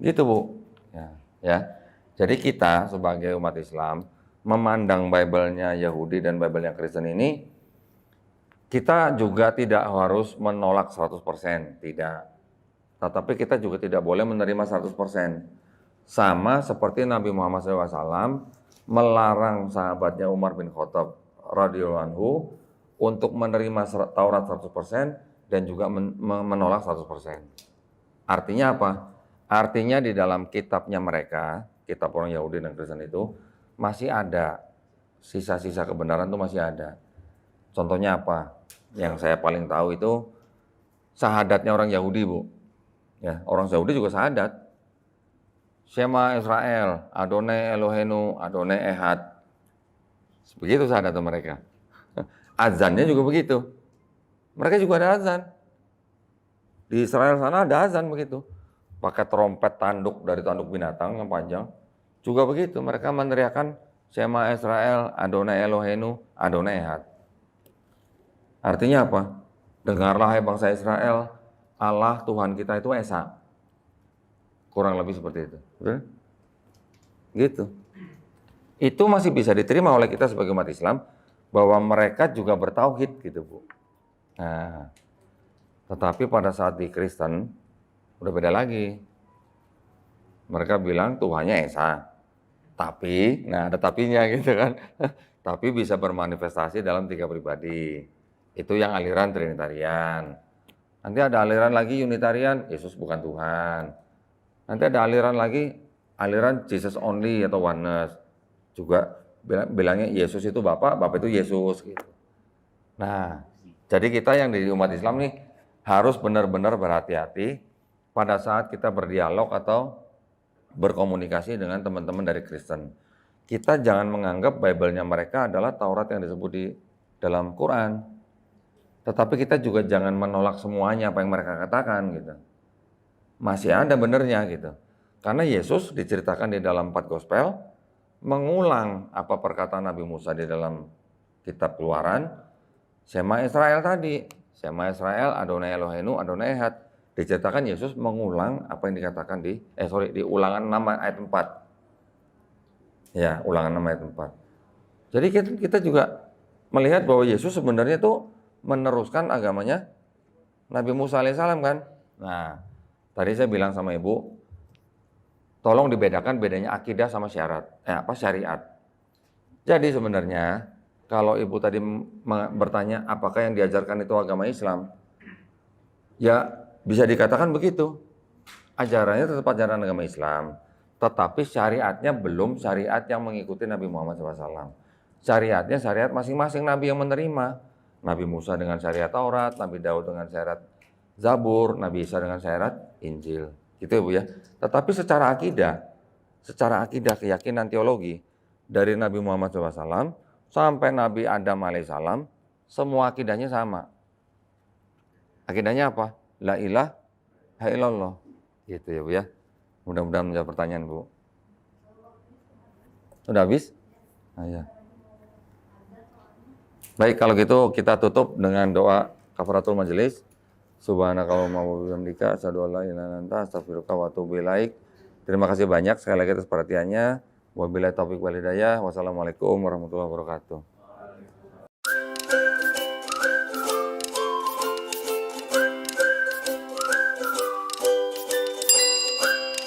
Gitu Bu. Ya. Jadi kita sebagai umat Islam memandang Bible-nya Yahudi dan Bible-nya Kristen ini, kita juga tidak harus menolak 100%, tidak. Tetapi kita juga tidak boleh menerima 100%. Sama seperti Nabi Muhammad SAW melarang sahabatnya Umar bin Khattab radhiyallahu anhu untuk menerima Taurat 100% dan juga menolak 100%. Artinya apa? Artinya di dalam kitabnya mereka, kitab orang Yahudi dan Kristen itu, masih ada sisa-sisa kebenaran itu masih ada. Contohnya apa? Yang saya paling tahu itu syahadatnya orang Yahudi, Bu. Ya, orang Yahudi juga syahadat. Shema Israel, Adonai Eloheinu, Adonai Ehad. Begitu syahadat mereka. Azannya juga begitu. Mereka juga ada azan. Di Israel sana ada azan begitu. Pakai trompet tanduk dari tanduk binatang yang panjang. Juga begitu, mereka meneriakan Shema Israel, Adonai Eloheinu, Adonai Ehad. Artinya apa? Dengarlah hai bangsa Israel, Allah Tuhan kita itu Esa. Kurang lebih seperti itu. Betul? Gitu. Itu masih bisa diterima oleh kita sebagai umat Islam, bahwa mereka juga bertauhid gitu, Bu. Nah, tetapi pada saat di Kristen, udah beda lagi. Mereka bilang Tuhannya Esa. Tapi, nah ada tapinya gitu kan. Tapi bisa bermanifestasi dalam 3 pribadi. Itu yang aliran Trinitarian. Nanti ada aliran lagi Unitarian, Yesus bukan Tuhan. Nanti ada aliran lagi, aliran Jesus only atau oneness. Juga bilangnya Yesus itu Bapa, Bapa itu Yesus gitu. Nah, jadi kita yang di umat Islam nih harus benar-benar berhati-hati pada saat kita berdialog atau berkomunikasi dengan teman-teman dari Kristen. Kita jangan menganggap Bible-nya mereka adalah Taurat yang disebut di dalam Quran. Tetapi kita juga jangan menolak semuanya apa yang mereka katakan gitu. Masih ada benernya gitu. Karena Yesus diceritakan di dalam 4 Gospel mengulang apa perkataan Nabi Musa di dalam kitab Keluaran. Shema Israel tadi, Shema Israel, Adonai Eloheinu, Adonai Ehad. Diceritakan Yesus mengulang apa yang dikatakan di Ulangan 6 ayat 4. Ya, Ulangan 6 ayat 4. Jadi kita juga melihat bahwa Yesus sebenarnya itu meneruskan agamanya Nabi Musa alaihissalam kan. Nah, tadi saya bilang sama Ibu, tolong dibedakan bedanya akidah sama syariat. Jadi sebenarnya kalau Ibu tadi bertanya apakah yang diajarkan itu agama Islam, ya bisa dikatakan begitu. Ajarannya tetap ajaran agama Islam, tetapi syariatnya belum syariat yang mengikuti Nabi Muhammad SAW. Syariatnya syariat masing-masing Nabi yang menerima. Nabi Musa dengan syariat Taurat, Nabi Daud dengan syariat Zabur, Nabi Isa dengan syariat Injil. Gitu ya Bu ya. Tetapi secara akidah keyakinan teologi dari Nabi Muhammad SAW sampai Nabi Adam alaihissalam, semua akidahnya sama. Akidahnya apa? La ilaha illallah. Gitu ya Bu ya. Mudah-mudahan menjawab pertanyaan Bu. Udah habis? Nah, ya. Baik, kalau gitu kita tutup dengan doa kafaratul majelis. Subhanakallahumma wa bihamdika asyhadu an la ilaha illa anta astaghfiruka wa atubu ilaik. Terima kasih banyak sekali lagi atas perhatiannya. Wabillahi taufiq wal hidayah. Wassalamualaikum warahmatullahi wabarakatuh.